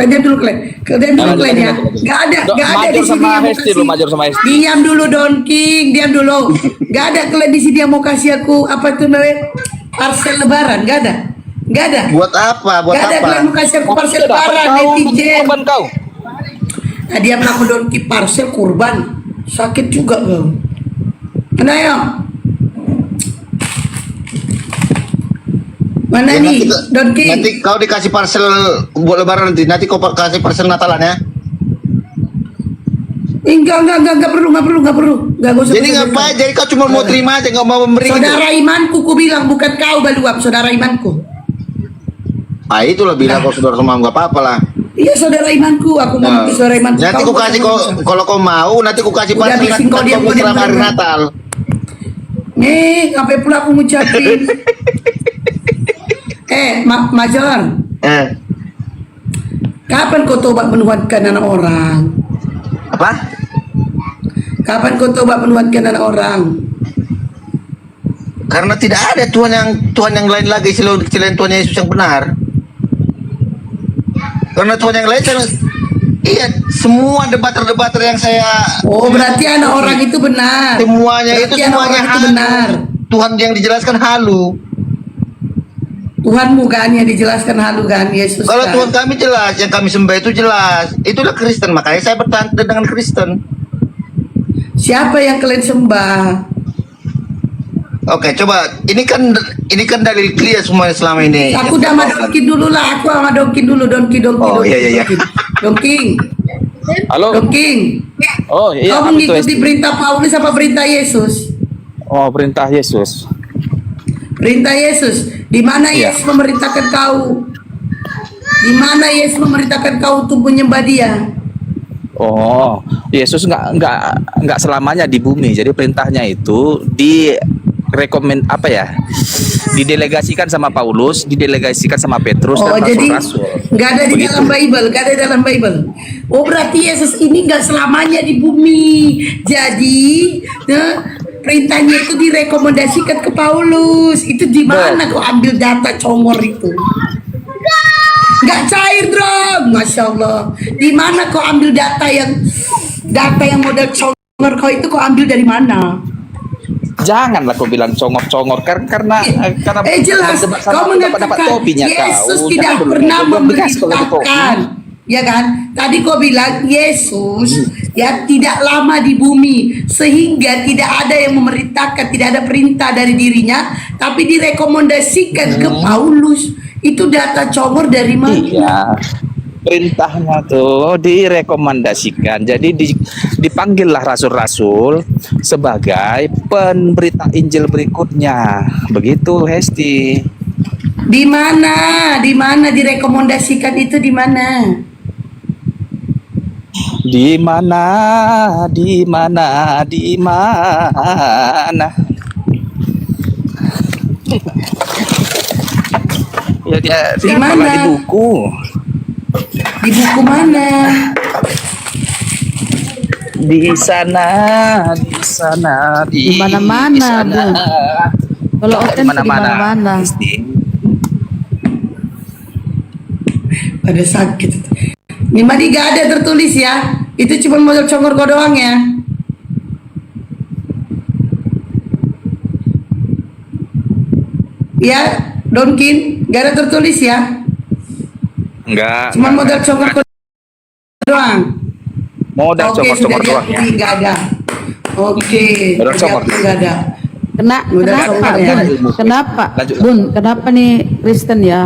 diam dulu Klen ya. Gak ada di sini yang mau kasih. Major sama Hesti. Diam dulu Don King, diam dulu. Gak ada Klen di sini yang mau kasih aku apa itu namanya parcel lebaran, gak ada. Buat apa? Gak ada Klen mau kasih aku parcel lebaran netizen. Kau. Tadi yang aku Don King parcel kurban, sakit juga kau. Mana ya? Mana Ya, nih, Don King? Nanti kau dikasih parcel buat lebaran nanti kau kasih parcel Natalan ya. Enggak perlu. Enggak usah. Jadi ngapain? Jadi kau cuma mau terima aja, nggak mau memberi. Saudara imanku, ku bilang bukan kau Baluap, saudara imanku. Ah itulah bilang kau saudara sama nggak apa-apa lah. Iya saudara imanku, aku mau ke saudara imanku. Nanti ku kasih kalau kau mau, nanti ku kasih Udah parcel bising kau nanti dia, kau dia hari Natal. Nih, sampai pula aku ngucapin. Major. Kapan kau tobat menuhankan anak orang? Apa? Kapan kau tobat menuhankan anak orang? Karena tidak ada Tuhan yang lain lagi selain Tuhan Yesus yang benar. Karena Tuhan yang lain iya, semua debater yang saya berarti anak orang itu benar. Semuanya berarti itu semuanya itu benar. Tuhan yang dijelaskan halu. Tuhanmu kan yang dijelaskan halu kan, Yesus. Kalau kan? Tuhan kami jelas, yang kami sembah itu jelas. Itulah Kristen, makanya saya bertahan dengan Kristen. Siapa yang kalian sembah? Oke, coba ini kan dalil clear semuanya selama ini. Aku udah sama Donkin dulu lah, aku sama Donkin dulu, Donkin. Oh iya. Donkin. Halo. Donkin. Oh iya. Kau mengikuti perintah Paulus apa perintah Yesus? Oh, perintah Yesus. Perintah Yesus. Di mana Yesus memerintahkan kau? Di mana Yesus memerintahkan kau untuk menyembah Dia? Oh, Yesus nggak selamanya di bumi. Jadi perintahnya itu didelegasikan sama Paulus, didelegasikan sama Petrus dan jadi rasul-rasul. Nggak ada di dalam Bible, Oh berarti Yesus ini nggak selamanya di bumi. Jadi perintahnya itu direkomendasikan ke Paulus. Itu di mana kau ambil data congor itu? Nggak cair dong, Masya Allah. Di mana kau ambil data yang model congor kau itu kau ambil dari mana? Janganlah kau bilang congor-congor karena jelas kau mengatakan Yesus tidak pernah memerintahkan, ya kan? Tadi kau bilang Yesus tidak lama di bumi sehingga tidak ada yang memerintahkan, tidak ada perintah dari dirinya, tapi direkomendasikan ke Paulus. Itu data congor dari mana? Iya. Perintahnya tuh direkomendasikan. Jadi dipanggillah rasul-rasul sebagai pemberita Injil berikutnya. Begitu, Hesti. Di mana direkomendasikan itu di mana? Di mana? Ya, Di mana? Di buku. Di buku mana? Di sana, di mana-mana, Bu. Kalau oten di mana-mana. Pada sakit. Ini mah gak ada tertulis ya. Itu cuma modal congor kau doang ya. Ya, Donkin, gak ada tertulis ya. Enggak. Cuma modal congor kau doang. Modal congor doang ya. Gak ada. Oke. Modal congor. Gak ada. Kenapa, Bun? Kenapa nih Kristen ya?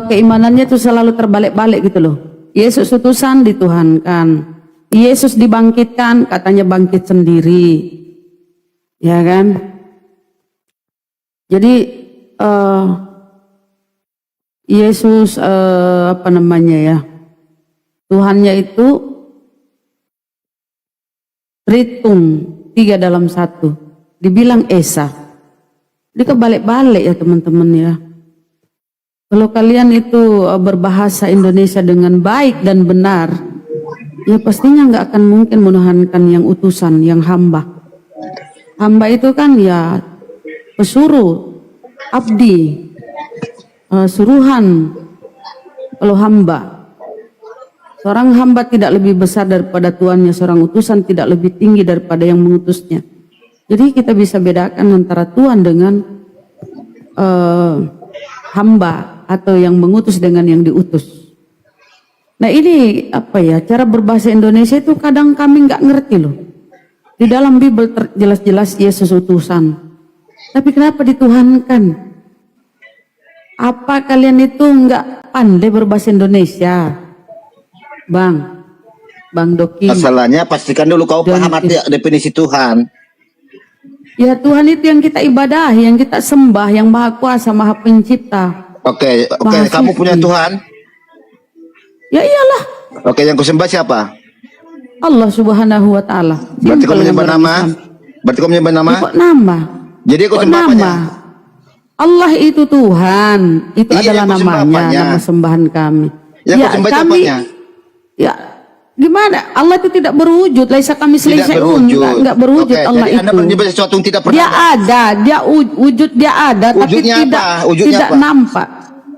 Keimanannya tuh selalu terbalik-balik gitu loh. Yesus utusan dituhankan, Yesus dibangkitkan katanya bangkit sendiri, ya kan? Jadi Yesus apa namanya ya? Tuhannya itu Tritung, 3 dalam 1. Dibilang Esa. Ini kebalik-balik ya teman-teman ya. Kalau kalian itu berbahasa Indonesia dengan baik dan benar, ya pastinya nggak akan mungkin menuhankan yang utusan, yang hamba. Hamba itu kan ya pesuruh, abdi, suruhan. Kalau hamba, Seorang hamba tidak lebih besar daripada tuannya, seorang utusan tidak lebih tinggi daripada yang mengutusnya. Jadi kita bisa bedakan antara tuan dengan hamba atau yang mengutus dengan yang diutus. Nah ini apa ya, cara berbahasa Indonesia itu kadang kami nggak ngerti loh. Di dalam Bible jelas-jelas Yesus utusan, tapi kenapa dituhankan? Apa kalian itu nggak pandai berbahasa Indonesia, Bang Doki? Masalahnya pastikan dulu kau Dan paham arti definisi Tuhan. Ya Tuhan itu yang kita ibadahi, yang kita sembah, yang maha kuasa, maha pencipta. Oke, Maha kamu punya suci. Tuhan? Ya iyalah, Oke, yang kau sembah siapa? Allah Subhanahu wa taala. Berarti kau Simpel menyembah orang nama? Islam. Berarti kau menyembah nama? Kok nama? Jadi kau Kok sembah apanya? nama? Allah itu Tuhan, itu Iya, adalah aku sembah namanya, apanya? nama sembahan kami. Yang kau sembah itu apanya? Ya, gimana? Allah itu tidak berwujud, laisa kami Tidak selesaiun, berwujud. enggak berwujud Oke, Allah jadi Anda itu. menyembah sesuatu yang tidak pernah Dia ada, dia wujud dia ada, tapi Wujudnya tidak apa? Wujudnya tidak apa? nampak.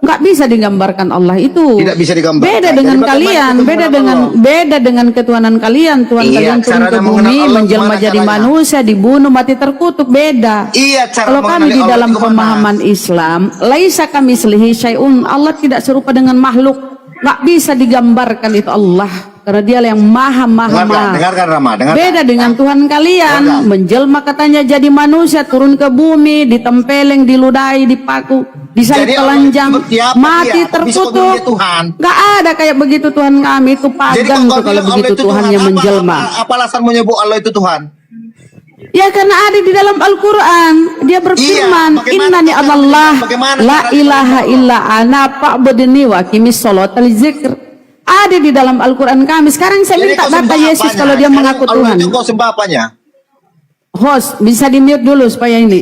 Enggak bisa digambarkan Allah itu. Tidak bisa digambarkan. Beda Jadi dengan bagaimana kalian, kita beda mengenal dengan Allah? dengan ketuhanan kalian. Tuhan Iya, kalian turun cara ke mengenal bumi, Allah menjelma gimana jadi caranya? manusia, dibunuh, mati terkutuk, beda. Iya, cara Kalau kami mengenali di Allah dalam itu kemana? pemahaman Islam, laisa kami selihi syai'un. Allah tidak serupa dengan makhluk. Nggak bisa digambarkan itu Allah. Karena dia yang maha. Dengarkan Rama, dengarkan. Beda dengan Tuhan kalian. Dengarkan. Menjelma katanya jadi manusia, turun ke bumi, ditempeleng, diludahi, dipaku, disalib Jadi Allah telanjang, itu seperti apa mati dia? Kok bisa kau bilang terkutuk. dia Tuhan? Gak ada kayak begitu Tuhan kami. Itu Jadi pagan tuh kau kalau bilang Allah begitu itu Tuhan yang Apa- menjelma. Apa alasan menyebut Allah itu Tuhan? Ya karena ada di dalam Al-Quran. Dia berfirman, Iya, bagaimana Innani cara Allah, bagaimana la cara ilaha menyembah illa ana fa'budni wa qimis sholata li dzikr. Ada di dalam Al-Quran kami. Sekarang saya Jadi minta kau data sembah Yesus apanya? kalau dia Sekarang mengaku Allah Tuhan. itu kau sembah apanya? Host, bisa di mute dulu supaya ini.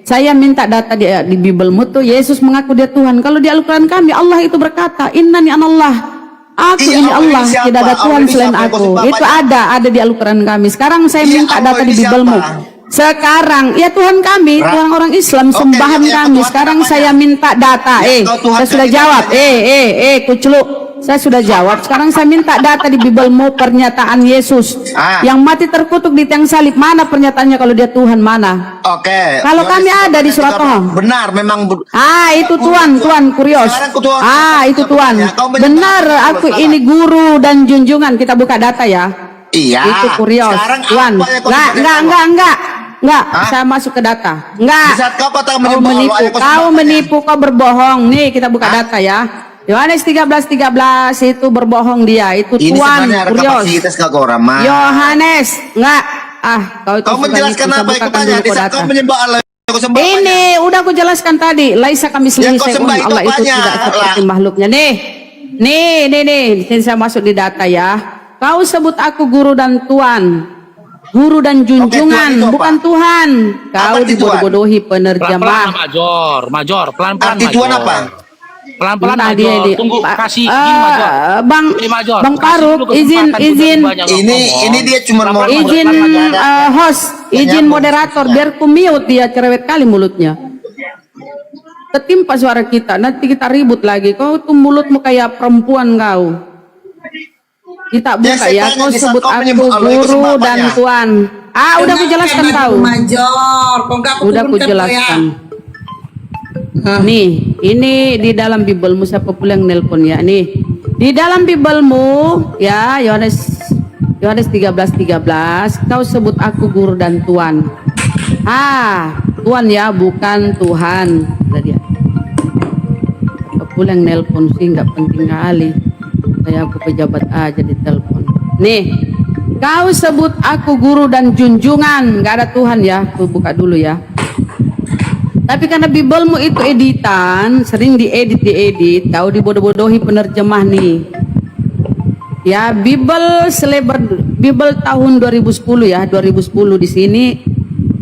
Saya minta data di Biblemu tuh Yesus mengaku dia Tuhan. Kalau di Al-Quran kami Allah itu berkata, Innani anallah. Aku Iya, ini Allah Allah, ini siapa? tidak ada Allah Tuhan ini selain siapa yang kau aku. sembah Itu apanya? ada di Al-Quran kami. Sekarang saya Iya, minta Allah data di ini Biblemu. siapa? Sekarang, ya Tuhan kami, Tuhan orang Islam, Oke, sembahan yang kami. Tuhan Sekarang namanya? saya minta data. Yang kau Tuhan Saya sudah kami jawab. namanya? Kuceluk. Saya sudah jawab. Sekarang saya minta data di Biblemu pernyataan Yesus yang mati terkutuk di tiang salib. Mana pernyataannya kalau dia Tuhan, mana? Oke. Kalau Yohanes kami ada di 13. surat Toh. Benar, memang. Itu Tuhan kurios. Sekarang ku Tuhan. Itu Tuhan. Ya, kau menyembah Benar, Allah, aku salah. ini guru dan junjungan. Kita buka data ya. Iya. Itu kurios. Sekarang Tuhan. apa yang kau sembah? Enggak. Hah? Saya masuk ke data. Enggak. Di saat kau kata Kau menyembah Allah, menipu. yang kau Kau sembah apanya? menipu. Kau berbohong. Nih kita buka data ya. Yohanes 13:13 itu berbohong dia. Itu Ini Tuhan sebenarnya ada kurios. kapasitas kau Rama. Yohanes enggak. Kau itu Kau suka menjelaskan nipu. Saya apa yang bukakan kutanya? dulu Di kau saat data. kau menyembah Allah, yang kau sembah apanya? Ini udah aku jelaskan tadi. Laisa kami Yang kau selesai sembah itu Allah itu apanya? tidak seperti Lah. makhluknya. Nih. Sini saya masuk di data ya. Kau sebut aku guru dan tuan. Guru dan Tuhan junjungan, itu apa? bukan Tuhan. Kau Apa itu Tuhan? dibodoh-bodohi Pelan-pelan penerjemah. Major, pelan-pelan Arti Major. Tuhan apa? Pelan-pelan Bentar, Major, tunggu kasih izin Major. Bang Major, Bang kasih Faruk, dulu kesempatan, izin udah banyak yang ngomong. Ini dia cuma mau Pelan-pelan, izin pelan-pelan, Major. host, izin nyambung moderator maksudnya. biar ku mute dia, cerewet kali mulutnya. Ketimpa suara kita, nanti kita ribut lagi. Kau tuh mulutmu kayak perempuan kau. Kita buka saya ya, tanya, kau di saat sebut kau aku menyebut Allah, itu guru sembah dan apanya? tuan. Udah aku jelaskan tahu. Major, kok nggak aku Udah aku turunkan, jelaskan. Hah? Nih, ini di dalam Biblemu siapa pula yang nelpon ya? Nih, di dalam Biblemu ya Yohanes 13:13 kau sebut aku guru dan tuan. Tuan ya, bukan Tuhan. Kata dia. Siapa pula yang nelpon sih, nggak penting kali. Kayak aku pejabat aja di telepon. Nih, kau sebut aku guru dan junjungan. Nggak ada Tuhan ya. Aku buka dulu ya. Tapi karena Biblemu itu editan, sering diedit, kau dibodoh-bodohi penerjemah nih. Ya, Bible tahun 2010 ya, 2010 di sini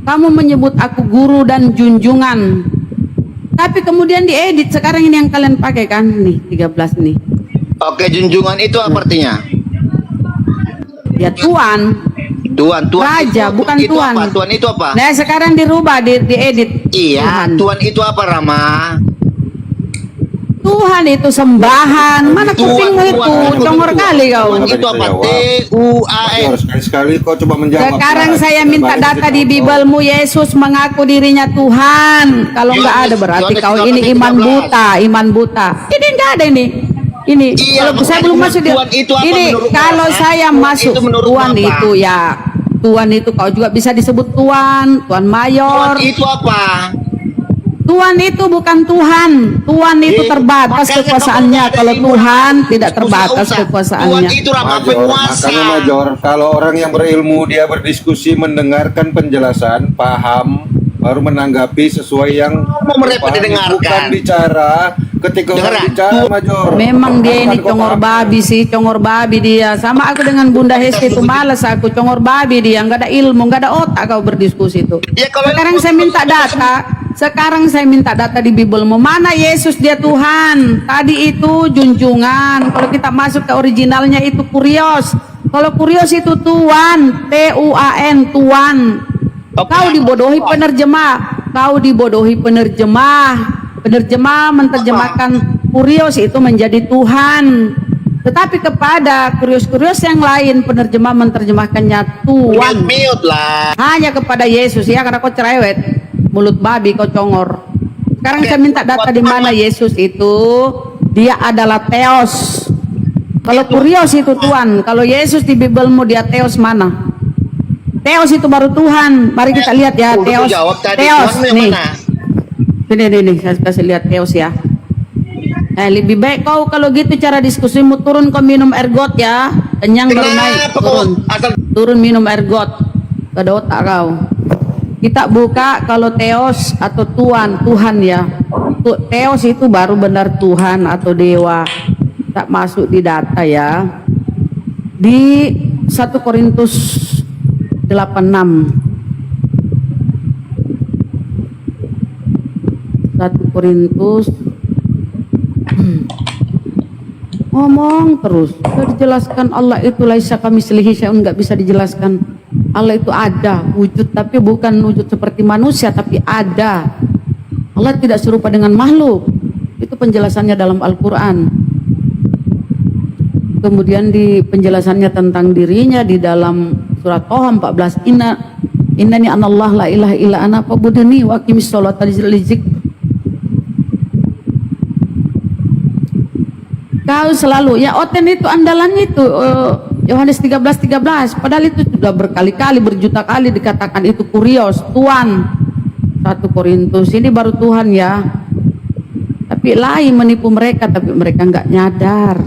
kamu menyebut aku guru dan junjungan. Tapi kemudian diedit, sekarang ini yang kalian pakai kan? Nih, 13 nih. Oke, junjungan itu apa artinya? Ya Tuan, Tuhan Raja, itu, bukan itu Tuhan. Apa? Tuhan itu apa? Nah sekarang dirubah, diedit. Iya, Tuhan. Tuhan itu apa Rama? Tuhan itu sembahan. Mana kupingmu itu? Congor kali kau. Itu apa? T-U-A-N. Sekali-sekali kau coba menjawab. Sekarang saya minta data di Bibelmu. Yesus mengaku dirinya Tuhan. Kalau nggak ada berarti kau ini iman buta, iman buta. Ini nggak ada ini. Ini Iya, kalau saya belum masuk dia. Tuhan itu apa Ini menurut kalau Bapak? saya masuk Itu menurut Tuhan Bapak. itu ya. Tuhan itu kau juga bisa disebut Tuhan, Tuhan mayor. Tuhan itu apa? Tuhan itu bukan Tuhan. Tuhan itu terbatas Makanya kekuasaannya. kamu Kalau ada Tuhan iman. tidak terbatas Usah. kekuasaannya. Tuhan itu ramah Major, penguasa. makanya Major, kalau orang yang berilmu dia berdiskusi, mendengarkan penjelasan, paham, baru menanggapi sesuai yang Mau mereka dipahami. didengarkan. Bukan bicara ketika orang Dengar, bicara, Major. Memang dia ini Bukan kau congor paham. babi sih, congor babi dia. Sama aku dengan Bunda Hesti itu malas aku, congor babi dia. Nggak ada ilmu, nggak ada otak kau berdiskusi itu. Ya, kalau Sekarang saya minta data. Sekarang saya minta data di Bibelmu. Mana Yesus dia Tuhan? Tadi itu junjungan. Kalau kita masuk ke originalnya itu kurios. Kalau kurios itu Tuan, T-U-A-N, Tuan. Kau dibodohi penerjemah. Kau dibodohi penerjemah. Penerjemah menerjemahkan kurios itu menjadi Tuhan. Tetapi kepada kurios-kurios yang lain penerjemah menerjemahkannya Tuhan. Mute lah. Hanya kepada Yesus ya, karena kau cerewet. Mulut babi kau congor. Sekarang saya minta data di mana Yesus itu. Dia adalah Theos. Kalau kurios itu Tuhan. Kalau Yesus di Bibelmu dia Theos mana? Theos itu baru Tuhan. Mari kita lihat ya Udah Theos. jawab tadi. Theos Tuhan yang nih. mana? Ini saya kasih lihat Theos ya. Lebih baik kau kalau gitu cara diskusimu turun kau minum ergot ya. Kenyang baru naik. Kenapa Turun. kok asal Turun minum ergot. Gak ada otak kau. Kita buka kalau Theos atau Tuhan ya. Theos itu baru benar Tuhan atau dewa. Tak masuk di data ya. Di 1 Korintus 86. 1 Korintus ngomong terus. Sudah dijelaskan Allah itu laisa kamitslihi syai'un, enggak bisa dijelaskan. Allah itu ada wujud tapi bukan wujud seperti manusia tapi ada. Allah tidak serupa dengan makhluk. Itu penjelasannya dalam Al-Qur'an. Kemudian di penjelasannya tentang dirinya di dalam surat Toha 14, innani anallah la ilaha illa ana fa'budni wa aqimis sholata li dzikri. Kau selalu ya Oten itu andalannya itu Yohanes 13:13. Padahal itu sudah berkali-kali berjuta kali dikatakan itu kurios Tuhan. 1 Korintus ini baru Tuhan ya. Tapi lain menipu mereka tapi mereka nggak nyadar.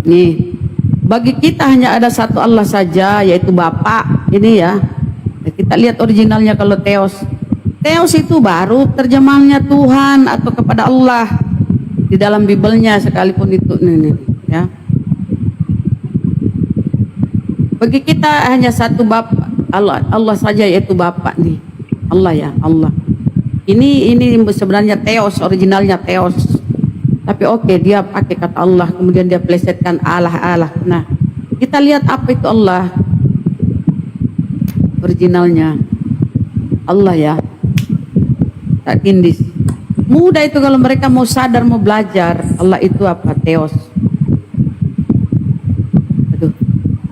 Nih bagi kita hanya ada satu Allah saja yaitu Bapa ini ya. Kita lihat originalnya kalau Theos. Theos itu baru terjemahannya Tuhan atau kepada Allah di dalam Bibelnya sekalipun itu nih ya. Bagi kita hanya satu Bapa Allah saja yaitu Bapa nih. Allah ya, Allah. Ini sebenarnya Theos, originalnya Theos. Tapi oke, dia pakai kata Allah kemudian dia plesetkan Allah. Nah, kita lihat apa itu Allah. Originalnya Allah ya. Tak tindis. Mudah itu kalau mereka mau sadar, mau belajar. Allah itu apa? Theos. Aduh,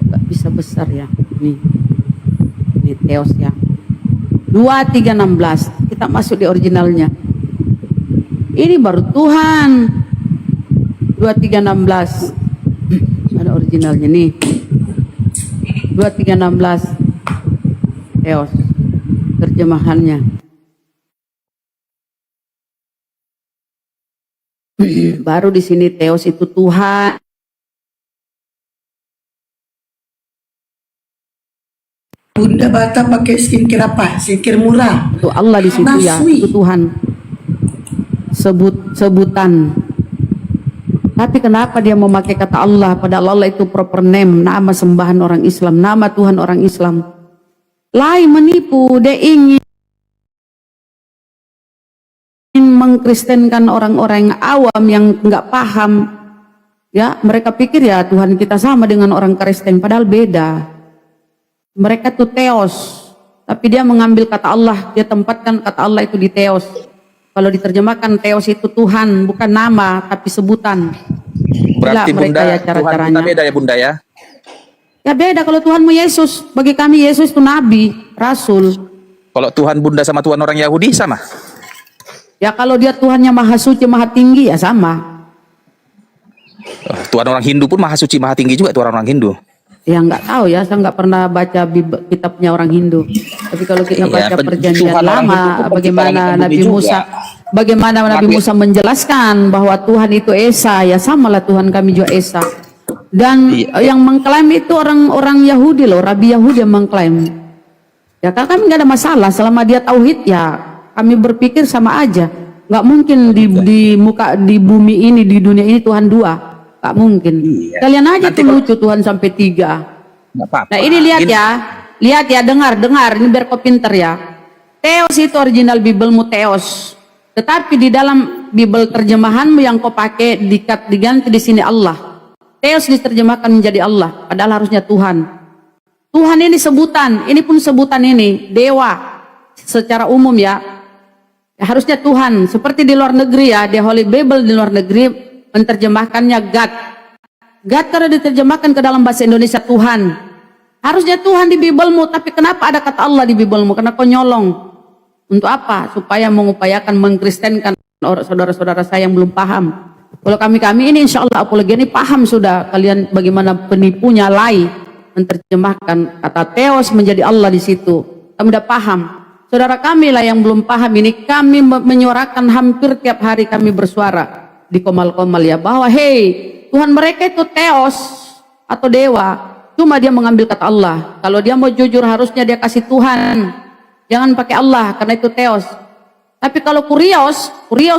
gak bisa besar ya. Ini Theos ya. 2:3:16. Kita masuk di originalnya. Ini baru Tuhan. 2:3:16. Ada originalnya nih. 2:3:16. Theos. Terjemahannya. Baru di sini Theos itu Tuhan. Bunda Bata pakai skincare apa? Skincare murah. Itu Allah di situ ya, Naswi. itu Tuhan. Sebutan. Tapi kenapa dia memakai kata Allah? Padahal Allah itu proper name, nama sembahan orang Islam, nama Tuhan orang Islam. Lain menipu, dia ingin mengkristenkan orang-orang awam yang nggak paham. Ya, mereka pikir ya Tuhan kita sama dengan orang Kristen, padahal beda. Mereka tuh Theos, tapi dia mengambil kata Allah, dia tempatkan kata Allah itu di Theos. Kalau diterjemahkan Theos itu Tuhan, bukan nama tapi sebutan. Berarti Gila mereka Bunda, ya Tuhan cara-caranya. kita beda ya Bunda ya. Ya beda kalau Tuhanmu Yesus. Bagi kami Yesus itu nabi, rasul. Kalau Tuhan Bunda sama Tuhan orang Yahudi sama. Ya kalau dia Tuhannya maha suci, maha tinggi ya sama. Tuhan orang Hindu pun maha suci, maha tinggi juga Tuhan orang Hindu. Ya nggak tahu ya, saya nggak pernah baca kitabnya orang Hindu. Tapi kalau kita Iya, baca perjanjian Tuhan orang lama, Hindu pun bagaimana pencipta langit dan Nabi bumi Musa, juga. bagaimana Nabi Nabi- Musa menjelaskan bahwa Tuhan itu Esa, ya samalah Tuhan kami juga Esa. Dan Iya. yang mengklaim itu orang Yahudi loh, Rabi Yahudi yang mengklaim. Ya kan kami nggak ada masalah selama dia tauhid ya kami berpikir sama aja. Nggak mungkin di bumi ini, di dunia ini Tuhan dua, nggak mungkin. Iya. Kalian aja Nanti tuh lucu Tuhan sampai 3. Nggak apa-apa. Nah ini lihat Gini, ya, dengar, ini biar kau pinter ya. Theos itu original Bibelmu Theos, tetapi di dalam Bibel terjemahanmu yang kau pakai diganti di sini Allah. Theos diterjemahkan menjadi Allah, padahal harusnya Tuhan. Tuhan ini sebutan, ini pun sebutan ini dewa secara umum ya. Harusnya Tuhan, seperti di luar negeri ya, di Holy Bible di luar negeri menerjemahkannya God. God kalau diterjemahkan ke dalam bahasa Indonesia Tuhan. Harusnya Tuhan di Bibelmu, tapi kenapa ada kata Allah di Bibelmu? Karena kau nyolong. Untuk apa? Supaya mengupayakan mengkristenkan saudara-saudara saya yang belum paham. Kalau kami ini insya Allah apologi ini paham sudah kalian bagaimana penipunya lay menerjemahkan kata Theos menjadi Allah di situ. Kami udah paham. Saudara kami lah yang belum paham ini, kami menyuarakan hampir tiap hari kami bersuara di komal-komal ya bahwa hey, Tuhan mereka itu Theos atau dewa, cuma dia mengambil kata Allah. Kalau dia mau jujur harusnya dia kasih Tuhan, jangan pakai Allah karena itu Theos. Tapi kalau kurios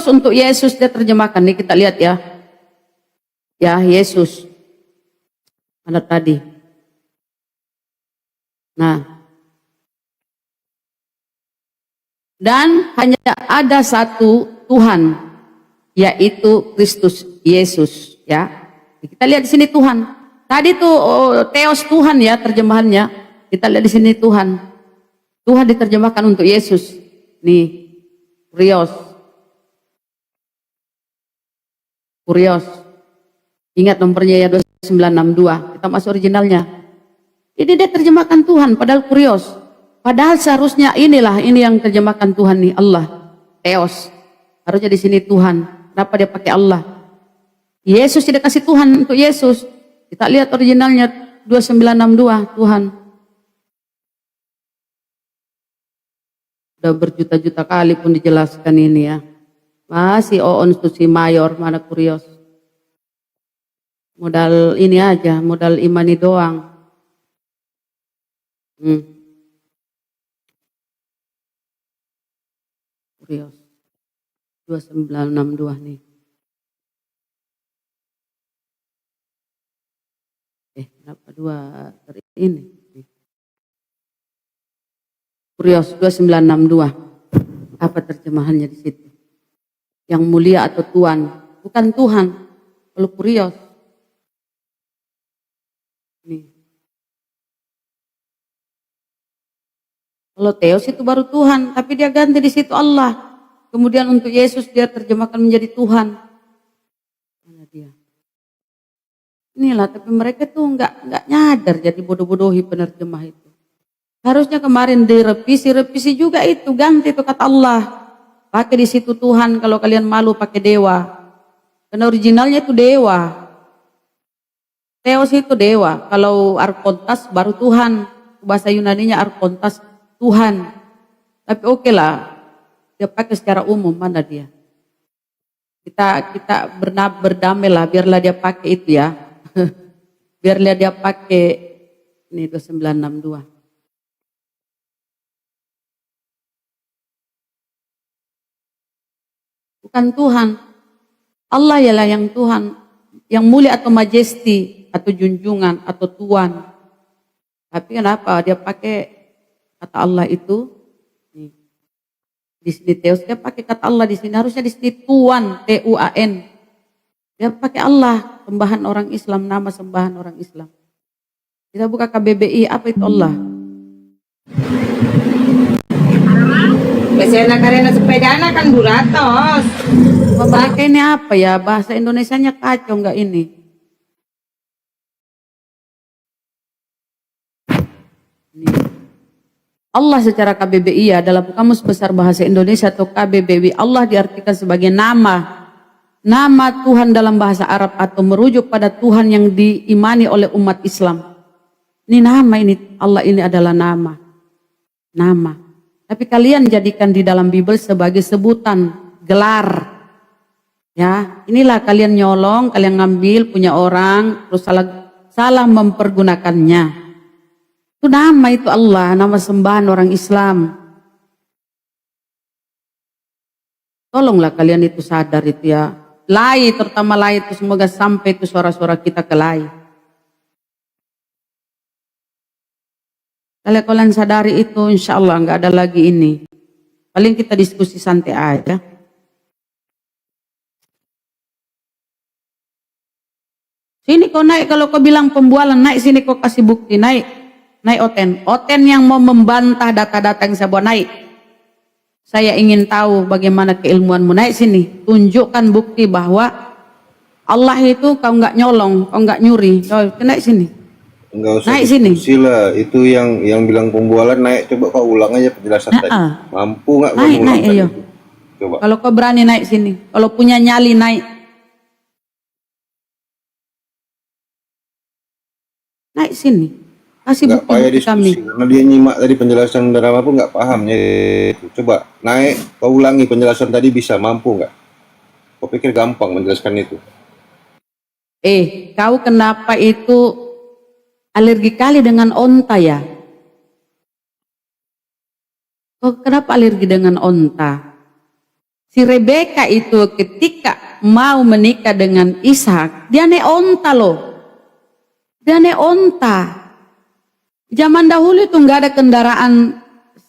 untuk Yesus dia terjemahkan. Nih kita lihat ya. Ya, Yesus. Mana tadi? Nah. Dan hanya ada satu Tuhan, yaitu Kristus Yesus, ya. Kita lihat di sini Tuhan. Tadi tuh Theos Tuhan ya terjemahannya. Kita lihat di sini Tuhan. Tuhan diterjemahkan untuk Yesus. Nih. Kurios. Ingat nomornya ya 2962. Kita masuk originalnya. Ini dia terjemahkan Tuhan padahal kurios. Padahal seharusnya ini yang terjemahkan Tuhan nih Allah. Theos. Harusnya di sini Tuhan. Kenapa dia pakai Allah? Yesus tidak kasih Tuhan untuk Yesus. Kita lihat originalnya 2962 Tuhan. Udah berjuta-juta kali pun dijelaskan ini ya. Masih oon susi mayor, mana kurios. Modal ini aja, modal imani doang. Kurios. 2962 nih. Kenapa ini? Kurios 2962. Apa terjemahannya di situ? Yang mulia atau Tuhan, bukan Tuhan. Kalau kurios. Nih. Kalau Theos itu baru Tuhan, tapi dia ganti di situ Allah. Kemudian untuk Yesus dia terjemahkan menjadi Tuhan. Mana dia? Inilah, tapi mereka tuh nggak nyadar jadi bodoh-bodohi penerjemah itu. Harusnya kemarin direvisi juga itu, ganti itu kata Allah. Pakai di situ Tuhan, kalau kalian malu pakai dewa. Karena originalnya itu dewa. Theos itu dewa, kalau Arkontas baru Tuhan. Bahasa Yunaninya Arkontas Tuhan. Tapi oke lah, dia pakai secara umum, mana dia? Kita berdamai lah, biarlah dia pakai itu ya. Biarlah dia pakai ini 2962. Bukan Tuhan. Allah ialah yang Tuhan, yang mulia atau majesti atau junjungan atau Tuhan. Tapi kenapa dia pakai kata Allah itu? Nih. Di sini Theos dia pakai kata Allah di sini, harusnya di sini Tuhan, Tuan. Dia pakai Allah, sembahan orang Islam, nama sembahan orang Islam. Kita buka KBBI, apa itu Allah? Biasanya karena sepeda anak kan buratos. Mereka ini apa ya? Bahasa Indonesianya kacau nggak ini? Allah secara KBBI ya, dalam Kamus Besar Bahasa Indonesia atau KBBI, Allah diartikan sebagai nama. Nama Tuhan dalam bahasa Arab atau merujuk pada Tuhan yang diimani oleh umat Islam. Ini nama ini, Allah ini adalah nama. Nama. Tapi kalian jadikan di dalam Bible sebagai sebutan, gelar. Ya, inilah kalian nyolong, kalian ngambil punya orang, terus salah mempergunakannya. Itu nama itu Allah, nama sembahan orang Islam. Tolonglah kalian itu sadar itu ya. Lai, terutama lai itu semoga sampai itu suara-suara kita ke lai. Kalau kalian sadari itu insya Allah nggak ada lagi ini. Paling kita diskusi santai aja. Sini kau naik, kalau kau bilang pembualan naik sini kau kasih bukti naik. Naik Oten. Oten yang mau membantah data-data yang saya buat naik. Saya ingin tahu bagaimana keilmuanmu, naik sini. Tunjukkan bukti bahwa Allah itu kau nggak nyolong, kau nggak nyuri. Kau naik sini. Enggak usah Naik sini. diskusi lah. Itu yang bilang pembualan naik, coba kau ulang aja penjelasan tadi. Mampu nggak kau Naik, ulang naik, tadi ayo. itu? Coba. Kalau kau berani naik sini. Kalau punya nyali naik. Naik sini. Kasih Nggak payah bukti kami. diskusi karena dia nyimak tadi penjelasan drama pun nggak paham ya. Coba naik, kau ulangi penjelasan tadi, bisa mampu nggak? Kau pikir gampang menjelaskan itu? Kau kenapa itu alergi kali dengan onta ya? Kau kenapa alergi dengan onta? Si Rebeka itu ketika mau menikah dengan Ishak, dia naik onta loh. Dia naik onta. Zaman dahulu itu nggak ada kendaraan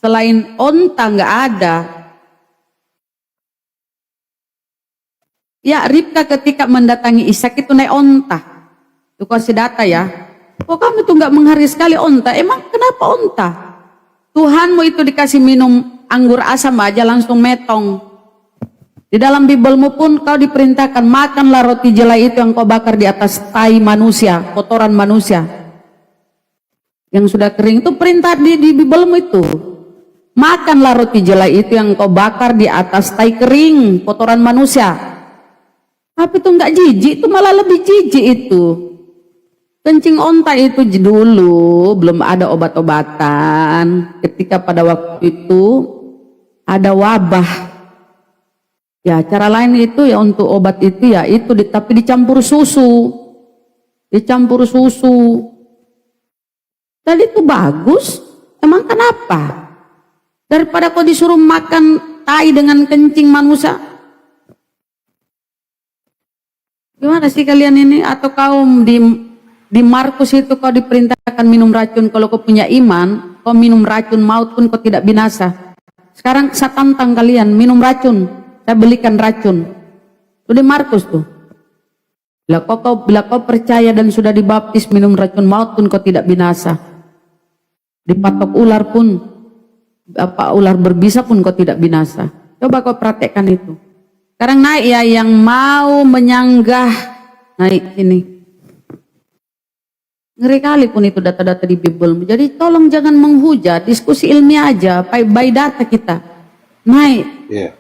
selain onta, nggak ada. Ya, Ribka ketika mendatangi Ishak itu naik onta. Itu kasih data ya. Kok kamu tuh nggak menghargai sekali onta? Emang kenapa onta? Tuhanmu itu dikasih minum anggur asam aja langsung metong. Di dalam Biblemu pun kau diperintahkan makanlah roti jelai itu yang kau bakar di atas tai manusia, kotoran manusia. Yang sudah kering itu perintah di Biblemu itu. Makanlah roti jelai itu yang kau bakar di atas tai kering, kotoran manusia. Tapi itu enggak jijik, itu malah lebih jijik itu. Kencing onta itu dulu belum ada obat-obatan. Ketika pada waktu itu ada wabah. Ya, cara lain itu ya untuk obat itu ya itu tapi dicampur susu. Dicampur susu. Tadi itu bagus, emang kenapa? Daripada kau disuruh makan tai dengan kencing manusia. Gimana sih kalian ini? Atau kau di Markus itu kau diperintahkan minum racun, kalau kau punya iman, kau minum racun maut pun kau tidak binasa. Sekarang saya tantang kalian, minum racun, saya belikan racun. Itu di Markus tuh. Bila kau percaya dan sudah dibaptis minum racun maut pun kau tidak binasa. Dipatok ular pun, ular berbisa pun kau tidak binasa. Coba kau praktekkan itu. Sekarang naik ya yang mau menyanggah, naik sini. Ngeri kali pun itu data-data di Bible. Jadi tolong jangan menghujat, diskusi ilmiah aja, by data kita. Naik. Iya.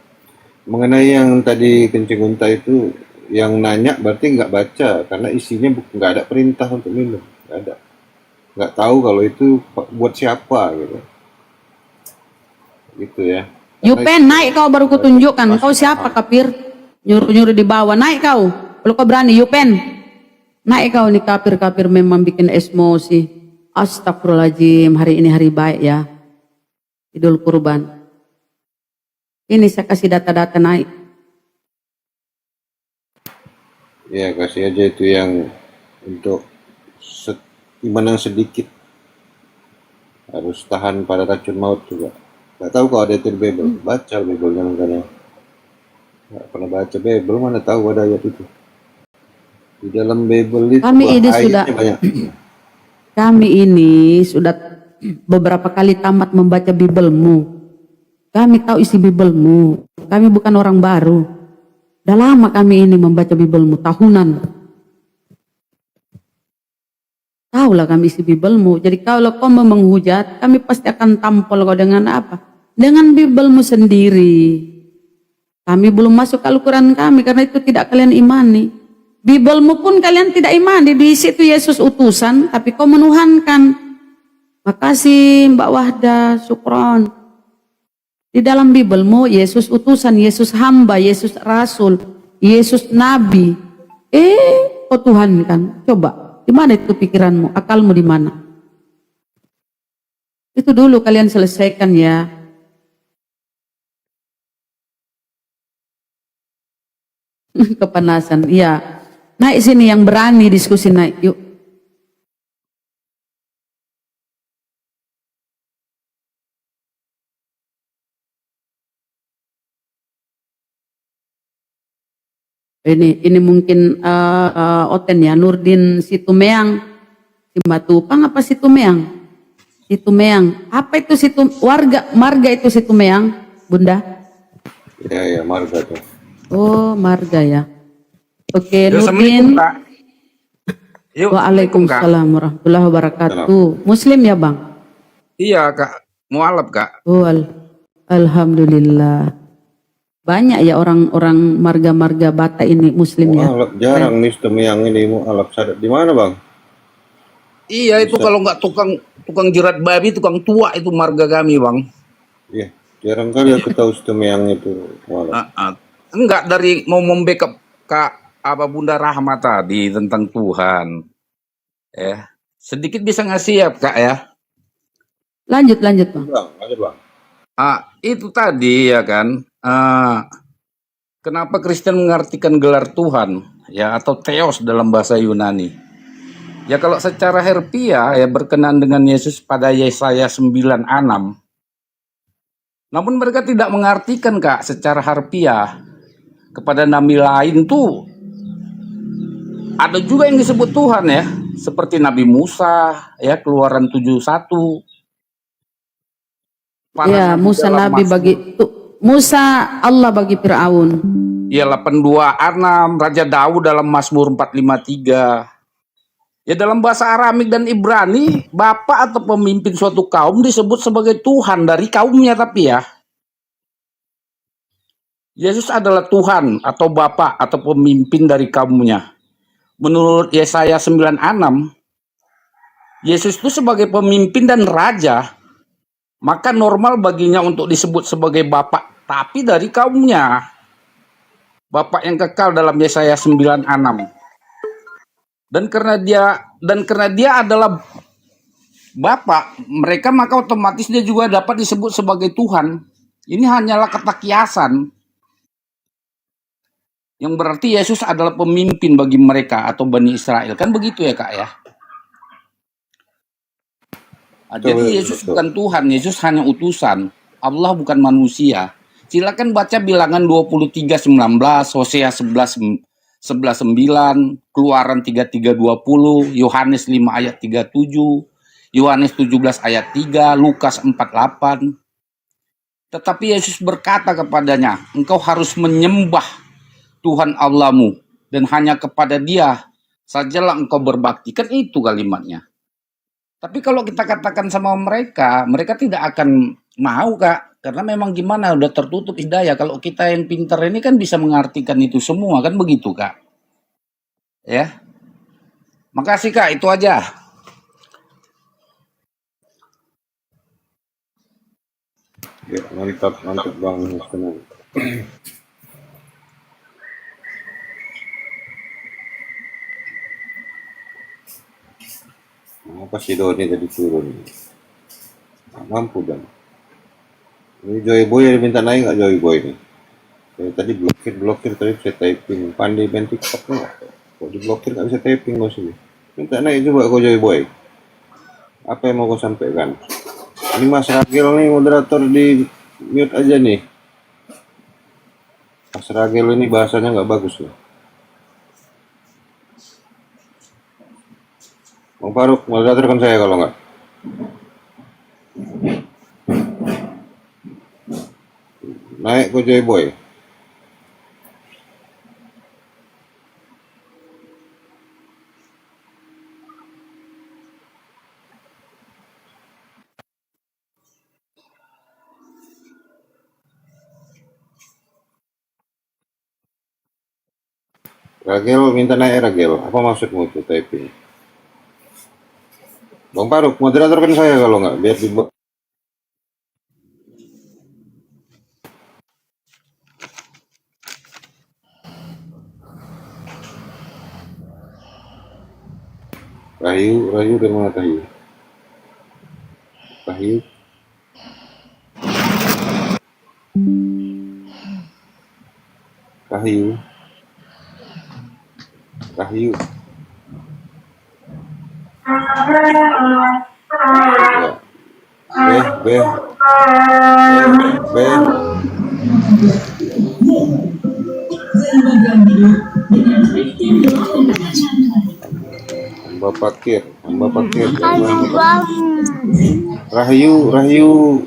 Mengenai yang tadi kencing unta itu, yang nanya berarti nggak baca karena isinya nggak ada perintah untuk minum, nggak ada. Nggak tahu kalau itu buat siapa gitu. Gitu ya. Yupen naik kau baru kutunjukkan. Kau siapa kafir? Nyuruh-nyuruh di bawah. Naik kau. Kalau kau berani Yupen. Naik kau nih kafir-kafir memang bikin emosi. Astagfirullahaladzim. Hari ini hari baik ya. Idul Kurban. Ini saya kasih data-data naik. Ya kasih aja itu yang untuk iman yang sedikit. Harus tahan pada racun maut juga. Gak tahu kalau ada itu di Bible. Baca Bible-nya makanya. Gak pernah baca Bible, mana tahu ada ayat itu. Di dalam Bible itu banyak. Kami ini sudah beberapa kali tamat membaca Biblemu. Kami tahu isi Bibelmu. Kami bukan orang baru. Udah lama kami ini membaca Bibelmu, tahunan. Tahulah kami isi Bibelmu. Jadi kalau kau mau menghujat, kami pasti akan tampol kau dengan apa? Dengan Bibelmu sendiri. Kami belum masuk ke Al-Quran kami, karena itu tidak kalian imani. Bibelmu pun kalian tidak imani. Di situ Yesus utusan, tapi kau menuhankan. Makasih Mbak Wahda, syukron. Di dalam Bibelmu, Yesus utusan, Yesus hamba, Yesus rasul, Yesus nabi. Kau Tuhan kan? Coba, di mana itu pikiranmu, akalmu di mana? Itu dulu kalian selesaikan ya. Kepanasan, iya. Naik sini yang berani diskusi, naik yuk. Ini mungkin Oten ya, Nurdin Situmeang, Simatupang apa Situmeang? Situmeang. Apa itu marga itu Situmeang, Bunda? Ya, marga tuh. Oh, marga ya. Oke, Yo, Nurdin. Assalamualaikum, Kak. Yuk, Waalaikumsalam warahmatullahi wabarakatuh. Muslim ya, Bang? Iya, Kak. Mualaf, Kak. Oh, alhamdulillah. Banyak ya orang-orang marga-marga Batak ini Muslim ya. Mualaf jarang nih yang ini mualaf sadat di mana bang? Iya, itu kalau nggak tukang jerat babi, tukang tua itu marga kami, Bang. Iya, jarang kali aku tahu yang itu mualaf. Enggak, dari mau membackup Kak apa Bunda Rahma tadi tentang Tuhan. Ya. Sedikit bisa ngasih ya, Kak ya. Lanjut Bang. Bang, aja bang. Itu tadi ya kan. Kenapa Kristen mengartikan gelar Tuhan ya atau Theos dalam bahasa Yunani? Ya kalau secara harfiah ya berkenaan dengan Yesus pada Yesaya 9:6. Namun mereka tidak mengartikan Kak secara harfiah. Kepada nabi lain tuh ada juga yang disebut Tuhan ya, seperti Nabi Musa ya, Keluaran 7:1. Ya, Musa Nabi Musa Allah bagi Fir'aun. Ya 82:6, Raja Daud dalam Mazmur 453. Ya dalam bahasa Aramik dan Ibrani, bapak atau pemimpin suatu kaum disebut sebagai Tuhan dari kaumnya tapi ya. Yesus adalah Tuhan atau bapak atau pemimpin dari kaumnya. Menurut Yesaya 9:6, Yesus itu sebagai pemimpin dan raja, maka normal baginya untuk disebut sebagai bapak, tapi dari kaumnya. Bapak yang kekal dalam Yesaya 9:6. Dan karena dia adalah bapak mereka, maka otomatis dia juga dapat disebut sebagai Tuhan. Ini hanyalah kata kiasan. Yang berarti Yesus adalah pemimpin bagi mereka atau Bani Israel. Kan begitu ya Kak ya? Jadi Yesus bukan Tuhan, Yesus hanya utusan. Allah bukan manusia. Silakan baca Bilangan 23:19, Hosea 11:9, Keluaran 33:20, Yohanes 5:37, Yohanes 17:3, Lukas 4:8. Tetapi Yesus berkata kepadanya, engkau harus menyembah Tuhan Allahmu dan hanya kepada Dia sajalah engkau berbakti. Kan itu kalimatnya. Tapi kalau kita katakan sama mereka, mereka tidak akan mau Kak. Karena memang gimana, udah tertutup hidayah. Kalau kita yang pintar ini kan bisa mengartikan itu semua, kan begitu Kak. Ya. Makasih Kak, itu aja. Ya, mantap bang. Apa sih Doni tadi turun? Nggak mampu dan. Ini Joy Boy yang minta naik nggak Joy Boy ini? Saya tadi blokir tadi bisa typing. Pandai main TikTok nggak? Kok diblokir nggak bisa typing bos ini? Minta naik coba kau Joy Boy. Apa yang mau kau sampaikan? Ini Mas Ragil nih moderator di mute aja nih. Mas Ragil ini bahasanya nggak bagus loh. Bang Faruk, moderator kan saya kalau nggak. nenek ko Joy Boy. Ragel minta naik Ragel. Apa maksudmu itu typing? Bang Faruk, moderatorkan saya kalau nggak biar di Rahayu dari mana Rahayu? Rahayu. Rahayu. Rahayu. Ya. B. Hamba Pakir. Rahayu.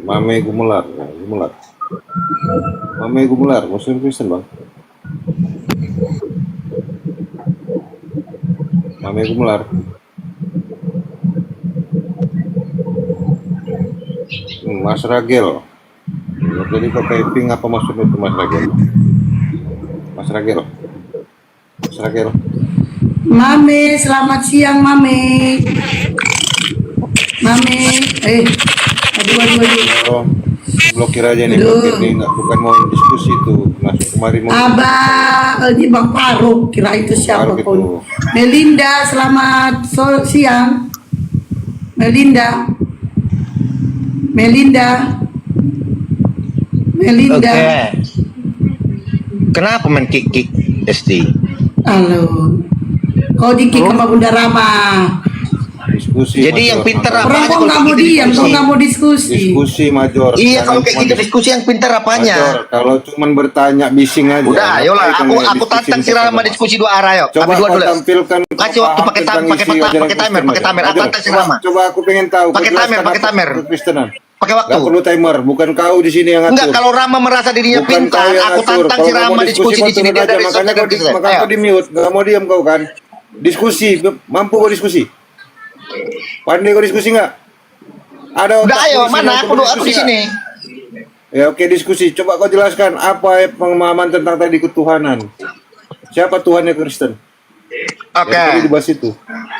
Mame Gumelar. Mame Gumelar, Muslim Kristen bang. Mame Gumelar. Mas Ragel. Jadi kok typing apa maksudnya itu Mas Ragel? Mas Ragel. Mame, selamat siang Mame. Aduh. Oh, blokir aja nih, blokir nih, bukan mau diskusi tuh, masuk kemari mau. Abah, ini Bang Faruk, kira itu siapa Faruk pun. itu. Melinda, selamat siang. Melinda. Oke. Kenapa main kick SD? Halo. Kau dikik sama Bunda Rama. Diskusi. Jadi yang pintar apa Orang aja kok kalau nggak mau kayak gitu diam, kau diskusi? nggak mau diskusi. Diskusi Major. Iya, Jangan kalau kayak cuma gitu diskusi yang pintar Major, apanya? kalau cuman bertanya bising aja. Udah, ayolah, Ngapain aku kamu diskusi tantang si Rama diskusi 2 arah yuk. Coba Kami dua kau dulu. tampilkan. Kasih waktu pakai timer, Major. tantang si Rama. Coba aku pengen tahu. Pakai kau jelaskan timer. apa kekristenan. Pakai waktu. Gak perlu timer, bukan kau di sini yang ngatur. Enggak, kalau Rama merasa dirinya Bukan pintar, kau yang aku ngatur. tantang Kalau si kau Rama mau diskusi di kau sini turun dia aja. dari Makanya Ayo. kau di mute, gak mau diam kau kan. Diskusi, mampu kau diskusi? Pandai kau diskusi nggak? Ada Udah otak ayo, kau di sini, mana aku berdiskusi di sini. nggak? Ya oke, diskusi. Coba kau jelaskan apa pemahaman tentang tadi ketuhanan. Siapa Tuhannya Kristen? Oke. Ya, tadi dibahas itu.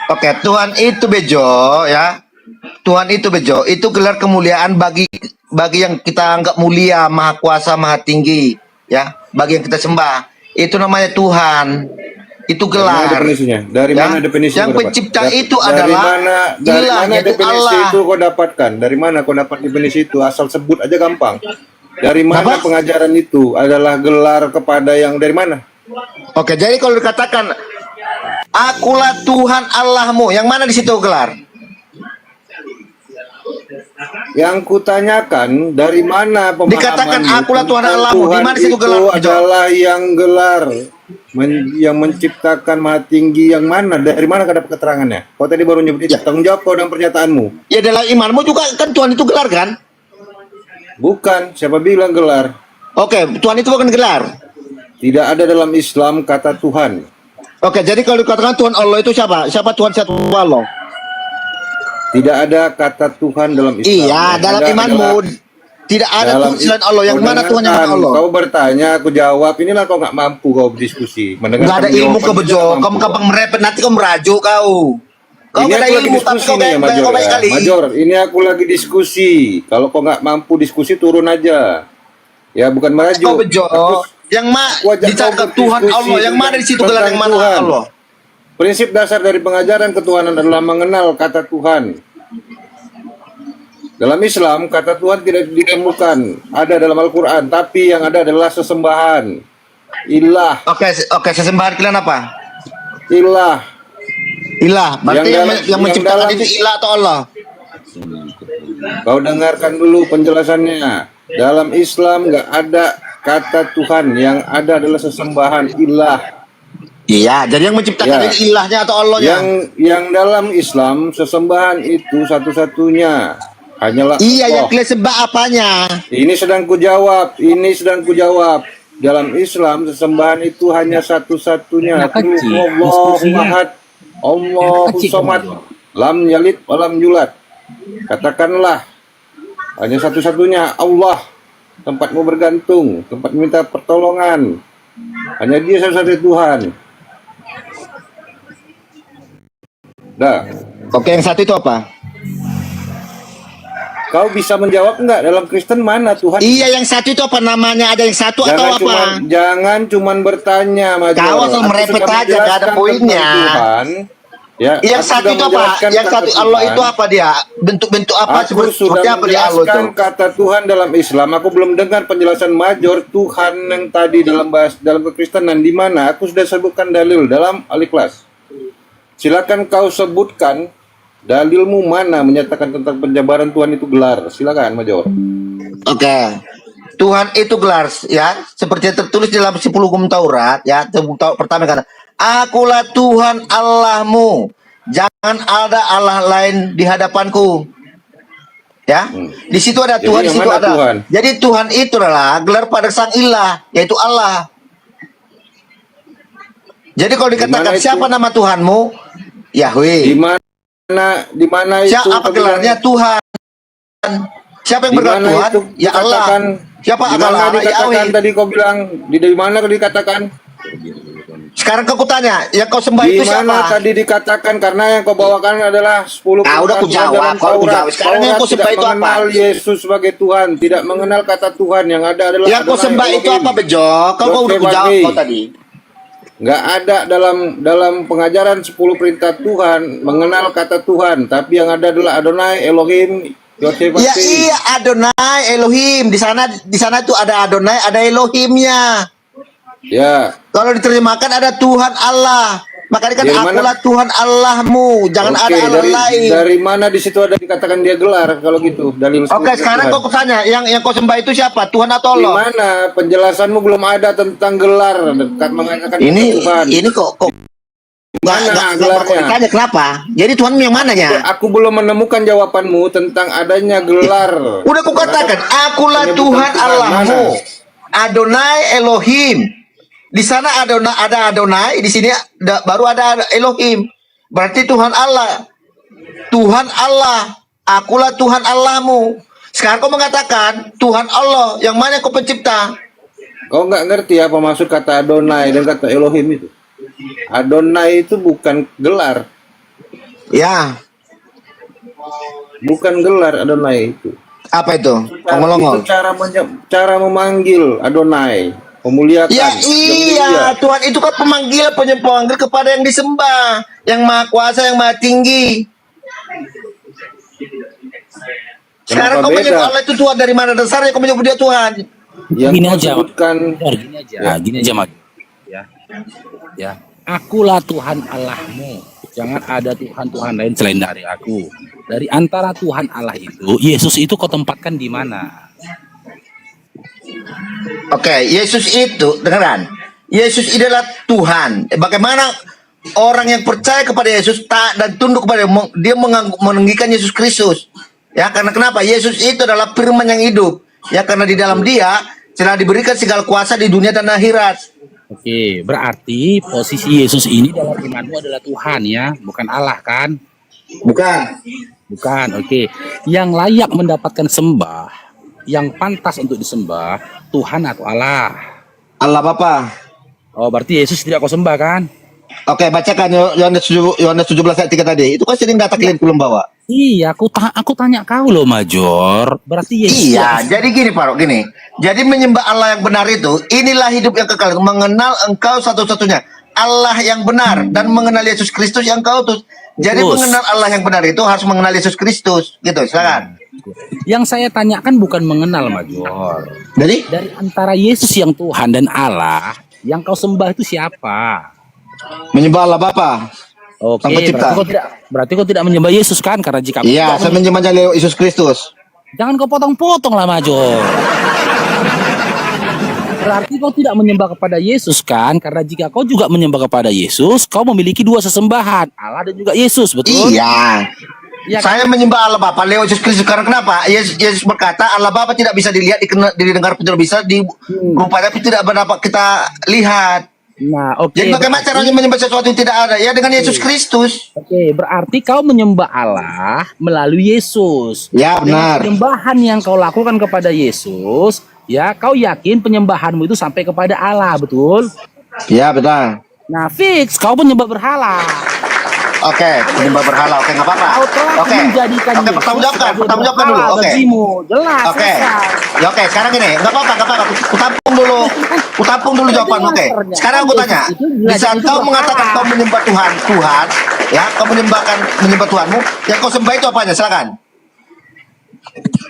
Oke, Tuhan itu bejo ya. Tuhan itu bejo, itu gelar kemuliaan bagi yang kita anggap mulia, maha kuasa, maha tinggi, ya. Bagi yang kita sembah, itu namanya Tuhan. Itu Dari mana gelar. definisinya? Dari Ya, mana definisi yang kau dapat? pencipta itu dari adalah dari ilah, mana yaitu definisi Allah. itu kau dapatkan? Dari mana kau dapat definisi itu? Asal sebut aja gampang. Dari mana Apa? pengajaran itu adalah gelar kepada yang dari mana? Oke, jadi kalau dikatakan akulah Tuhan Allahmu, yang mana di situ gelar? Yang kutanyakan dari mana pemahamanmu? Dikatakan akulah Tuhan tentang Allahmu. Di Tuhan mana situ itu gelar? adalah yang gelar yang menciptakan maha tinggi yang mana? Dari mana kau dapat keterangannya? Kau tadi baru nyebut itu. Tanggung jawab kau dengan pernyataanmu. Ya dalam imanmu juga kan Tuhan itu gelar kan? Bukan. Siapa bilang gelar? Oke, Tuhan itu bukan gelar. Tidak ada dalam Islam kata Tuhan. Oke, jadi kalau dikatakan Tuhan Allah itu siapa? Siapa Tuhan satu Allah? Tidak ada kata Tuhan dalam Islam. Iya, Yang dalam ada imanmu adalah tidak ada dalam Tuhan selain Allah. Yang kau mana Tuhan yang mana dengarkan, Allah? Kau bertanya, aku jawab. Inilah kau nggak mampu kau berdiskusi. Gak ada ilmu kau bejo. Kamu kamu gampang merepet, nanti kau merajuk kau. Kau ini gak ada aku lagi ilmu, tapi diskusi kau nih ya, Major. baik Ya. kali. Major, ini aku lagi diskusi. Kalau kau nggak mampu diskusi, turun aja. Ya, bukan merajuk. Kau bejo. Yang aku ajak dicakap kau Tuhan berdiskusi Allah. Yang mana di situ gelar yang tentang mana Tuhan. Allah? Prinsip dasar dari pengajaran ketuhanan adalah mengenal kata Tuhan. Dalam Islam, kata Tuhan tidak ditemukan. Ada dalam Al-Quran. Tapi yang ada adalah sesembahan. Ilah. Oke, sesembahan kalian apa? Ilah. Ilah. Berarti Yang yang dalam- menciptakan yang dalam- itu ilah atau Allah? Kau dengarkan dulu penjelasannya. Dalam Islam nggak ada kata Tuhan, yang ada adalah sesembahan ilah. Iya, jadi yang menciptakan Ya. ini ilahnya atau Allahnya? Yang dalam Islam sesembahan itu satu-satunya hanyalah Iya, yang Allah. kalian sembah apanya? Ini sedang kujawab. Dalam Islam sesembahan itu hanya satu-satunya. Anak kecil, Allahu diskusinya. Ahad, Allahu kecil, Samad, lam yalid walam yulad. Katakanlah hanya satu-satunya Allah, tempatmu bergantung, tempat minta pertolongan. Hanya Dia satu-satunya Tuhan. Dah. Oke, yang satu itu apa? Kau bisa menjawab enggak, dalam Kristen mana Tuhan? Iya, yang satu itu apa namanya? Ada yang satu atau apa? Jangan cuman bertanya, Major. Kau asal Aku merepet sudah aja, gak ada menjelaskan poinnya. tentang Tuhan. Ya, Yang aku satu sudah itu apa? menjelaskan Yang kata satu Allah Tuhan. itu apa dia? Bentuk-bentuk apa? Aku Seperti sudah apa dia Allah itu? menjelaskan kata Tuhan dalam Islam. Aku belum dengar penjelasan Major Tuhan yang tadi dalam kekristenan di mana? Aku sudah sebutkan dalil dalam Al-Ikhlas. Silakan kau sebutkan dalilmu mana menyatakan tentang penjabaran Tuhan itu gelar. Silakan, Major. Oke. Tuhan itu gelar ya, seperti yang tertulis dalam 10 hukum Taurat ya. Pertama kata, Akulah Tuhan Allahmu. Jangan ada Allah lain di hadapanku. Ya. Di situ ada Jadi Tuhan, di yang situ mana ada. Tuhan? Jadi Tuhan itu adalah gelar pada Sang Ilah, yaitu Allah. Jadi kalau dikatakan itu? siapa nama Tuhanmu? Yahweh. Di mana itu? Siapa kau gelarnya? bilang? Tuhan. Siapa yang Di bergelar mana Tuhan? itu Ya Allah. dikatakan? Siapa Di mana Allah? dikatakan Yahweh. tadi kau bilang? Di mana kau dikatakan? Sekarang kau tanya, yang kau sembah Di itu mana siapa? tadi dikatakan? Karena yang kau bawakan adalah 10 Ah, udah aku peraturan jawab, dalam kalau aku Taurat. jawab. Sekarang yang Taurat kau sembah tidak itu apa? mengenal Yesus sebagai Tuhan, tidak mengenal kata Tuhan, yang ada adalah Yang kau Adonai sembah itu Elohim. apa, Bejo? Kau udah aku jawab kau tadi. Nggak ada dalam pengajaran 10 perintah Tuhan mengenal kata Tuhan, tapi yang ada adalah Adonai Elohim. Ya iya, Adonai Elohim. Di sana tuh ada Adonai, ada Elohimnya. Ya. Kalau diterjemahkan ada Tuhan Allah. Maka dikatakan Dari mana? Akulah Tuhan Allahmu. Jangan Oke, ada Allah lain. dari mana di situ ada dikatakan dia gelar kalau gitu? Dalil Oke, sekarang Tuhan. kau tanya, yang kau sembah itu siapa? Tuhan atau Di Allah? mana penjelasanmu belum ada tentang gelar dekat mengatakan Tuhan. Ini kok Mana nggak gelarnya? ditanya kenapa? Jadi Tuhan yang mananya? Aku belum menemukan jawabanmu tentang adanya gelar. Udah aku katakan, Akulah Menyebutkan Tuhan Tuhan, Allahmu. mana? Adonai Elohim. Di sana ada Adonai, di sini baru ada Elohim. Berarti Tuhan Allah. Tuhan Allah. Akulah Tuhan Allahmu. Sekarang kau mengatakan Tuhan Allah, yang mana kau pencipta? Kau nggak ngerti apa maksud kata Adonai dan kata Elohim itu? Adonai itu bukan gelar. Ya, Bukan gelar Adonai itu. apa itu? Itu Pengolongol. cara memanggil Adonai, memuliakan. Ya yang iya, mulia. Tuhan itu kan pemanggil kepada yang disembah, yang maha kuasa, yang maha tinggi. Sekarang kau Kenapa menyebut beda? Allah itu Tuhan, dari mana dasarnya kau menyebut dia Tuhan? Yang Gini kau aja, sebutkan Gini aja, gini aja, Mak. Ya. Akulah Tuhan Allahmu. Jangan ada Tuhan lain selain dari aku. Dari antara Tuhan Allah itu, Yesus itu kau tempatkan di mana? Oke, Yesus itu, dengeran. Yesus adalah Tuhan. Bagaimana orang yang percaya kepada Yesus taat dan tunduk kepada dia meninggikan Yesus Kristus. Ya, karena kenapa? Yesus itu adalah firman yang hidup. Ya, karena di dalam dia telah diberikan segala kuasa di dunia dan akhirat. Oke, berarti posisi Yesus ini dalam imanmu adalah Tuhan ya, bukan Allah kan? Bukan. Bukan, oke. Yang layak mendapatkan sembah, yang pantas untuk disembah, Tuhan atau Allah? Allah Bapa. Oh, berarti Yesus tidak kau sembah kan? Oke, bacakan Yohanes 17 ayat 3 tadi. Itu kan sering data kalian belum bawa. Iya, aku tanya kau loh, Major. Berarti Yesus Iya, jadi gini Pak, gini. Jadi menyembah Allah yang benar itu, inilah hidup yang kekal, mengenal Engkau satu-satunya Allah yang benar dan mengenal Yesus Kristus yang Kau utus. Jadi Terus. mengenal Allah yang benar itu harus mengenal Yesus Kristus, gitu. Silakan. Yang saya tanyakan bukan mengenal, Major. Jadi Dari antara Yesus yang Tuhan dan Allah, yang kau sembah itu siapa? menyembah Allah Bapa. Oke, Sang pencipta. berarti kau tidak menyembah Yesus kan? Karena jika Iya, saya menyembahnya Yesus Kristus. jangan kau potong-potong lah Major. Berarti kau tidak menyembah kepada Yesus kan? Karena jika kau juga menyembah kepada Yesus, kau memiliki dua sesembahan, Allah dan juga Yesus, betul? Iya. Iya kan? Saya menyembah Allah Bapa lewat Yesus Kristus. Karena kenapa? Yesus berkata Allah Bapa tidak bisa dilihat, didengar pun tidak bisa, rupanya pun tidak dapat kita lihat. Nah, oke. Jadi bagaimana caranya menyembah sesuatu yang tidak ada? Ya dengan Yesus Kristus. Oke, berarti kau menyembah Allah melalui Yesus. Ya, Dengan benar. penyembahan yang kau lakukan kepada Yesus, ya kau yakin penyembahanmu itu sampai kepada Allah, betul? Ya, benar. Nah, fix kau menyembah berhala. Oke, menyembah berhala. Oke, nggak apa-apa. Kau telah Oke. menjadikan Oke, pertanggungjawabkan dulu. Oke. bagimu. Jelas. Oke. selesai. Ya, oke, sekarang gini, nggak apa-apa. Kutampung dulu jawaban. Oke. Sekarang aku tanya, di saat kau mengatakan kau menyembah Tuhan, ya, kau menyembah Tuhanmu, yang kau sembah itu apanya? Silakan.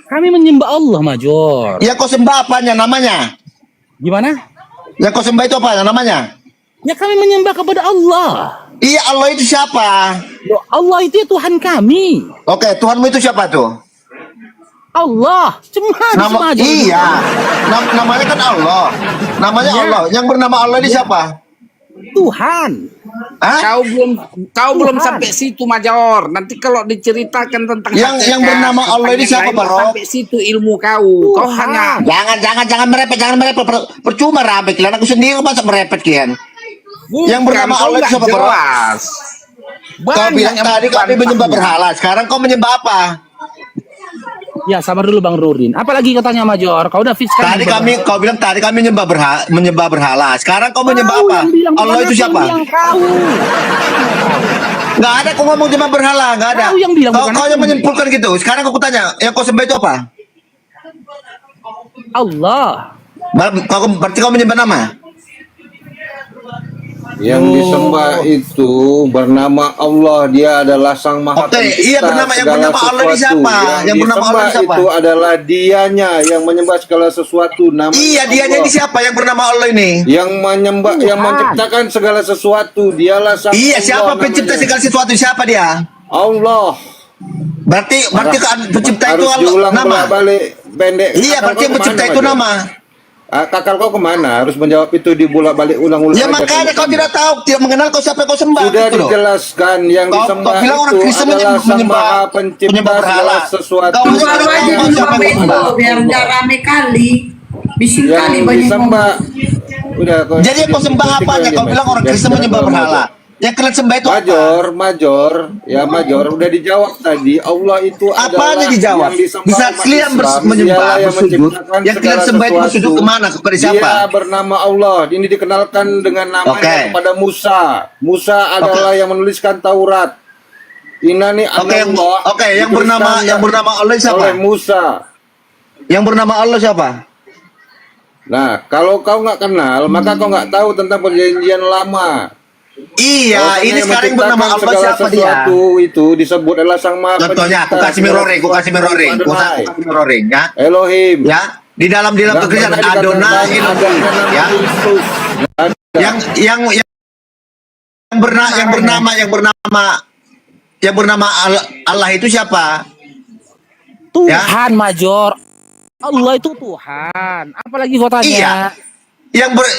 Kami menyembah Allah, Major. Yang kau sembah apanya? Namanya? Gimana? Yang kau sembah itu apanya? Namanya? Ya kami menyembah kepada Allah. Iya, Allah itu siapa? Loh, Allah itu ya Tuhan kami. Oke, Tuhanmu itu siapa tuh? Allah. Cuma Iya. Namanya kan Allah. Namanya Iya. Allah. Yang bernama Allah ini siapa? Tuhan. Hah? Kau belum sampai situ Major. Nanti kalau diceritakan tentang Yang hakikat, nama Allah ini tentang siapa, yang lain, Bro? sampai situ ilmu kau. Kau hanya Jangan merepet. Percuma rapi kalian, aku sendiri masa merepet kian. Yang bernama kau Allah itu nggak siapa, Bro? jelas. Kau Banyak bilang yang tadi kami menyembah membantahnya. berhala. Sekarang kau menyembah apa? Ya, sabar dulu Bang Rurin. Apalagi katanya Major? Kau udah fix kan? Kau bilang tadi kami menyembah berhala. Sekarang kau menyembah apa? Allah itu siapa? Nggak ada kau ngomong menyembah berhala, nggak ada. Kau yang bilang, Kau bukan yang aku. menyimpulkan gitu. Sekarang aku tanya, yang kau sembah itu apa? Allah. Berarti kau menyembah nama? Yang disembah itu bernama Allah, dia adalah Sang Maha Oke, Pencipta iya, yang segala bernama Allah ini sesuatu. siapa? Yang bernama Allah ini disembah siapa? itu adalah dianya yang menyembah segala sesuatu. Namanya Iya, dianya Allah. ini siapa yang bernama Allah ini? Yang menyembah, yang menciptakan segala sesuatu, dialah Sang Iya, Allah siapa pencipta namanya. segala sesuatu? Siapa dia? Allah. Berarti kan pencipta itu Harus Allah diulang nama. balik pendek. Iya, Kakak berarti kau pencipta kemana, itu Major? nama. Kakak kau kemana? Harus menjawab itu dibolak balik ulang-ulang. Ya aja. makanya kau tidak tahu, tidak mengenal kau siapa kau sembah. Sudah gitu loh. dijelaskan yang Kau disembah bilang orang itu Kristen adalah Sang menyembah Maha Pencipta penyembah berhala. segala sesuatu. Kau Baru aja Kau di siapa bawah yang itu sembah? biar nggak rame kali. Bising kali Yang banyak disembah ngomong. udah kau. Jadi yang kau sembah apanya? Kau bilang orang Kristen menyembah berhala. Yang kalian sembah itu apa? Major, udah dijawab tadi. Allah itu Apanya adalah dijawab? yang disembah Di saat umat kalian Islam. menyembah, Dialah yang bersujud, menciptakan yang kalian segala sembah itu sesuatu. bersujud kemana? Kepada siapa? Dia bernama Allah. Ini dikenalkan dengan namanya Oke. kepada Musa. Musa adalah yang menuliskan Taurat. Inani Allah. Oke, yang bernama Allah siapa? Oleh Musa. Yang bernama Allah siapa? Nah, kalau kau nggak kenal, maka kau nggak tahu tentang perjanjian lama. Iya, Bahwasanya ini yang sekarang yang bernama menciptakan Allah segala siapa dia? sesuatu itu disebut adalah Sang Maha Contohnya, aku Pencipta kasih segala mirroring, sesuatu. ya. Elohim. Ya, di dalam Nggak pekerjaan pernah Adonai dikatakan Elohim, ada nama ya. Yesus. Nggak ada. Yang bernama Allah itu siapa? Tuhan Major. Allah itu Tuhan. Apalagi kau tanya? Iya.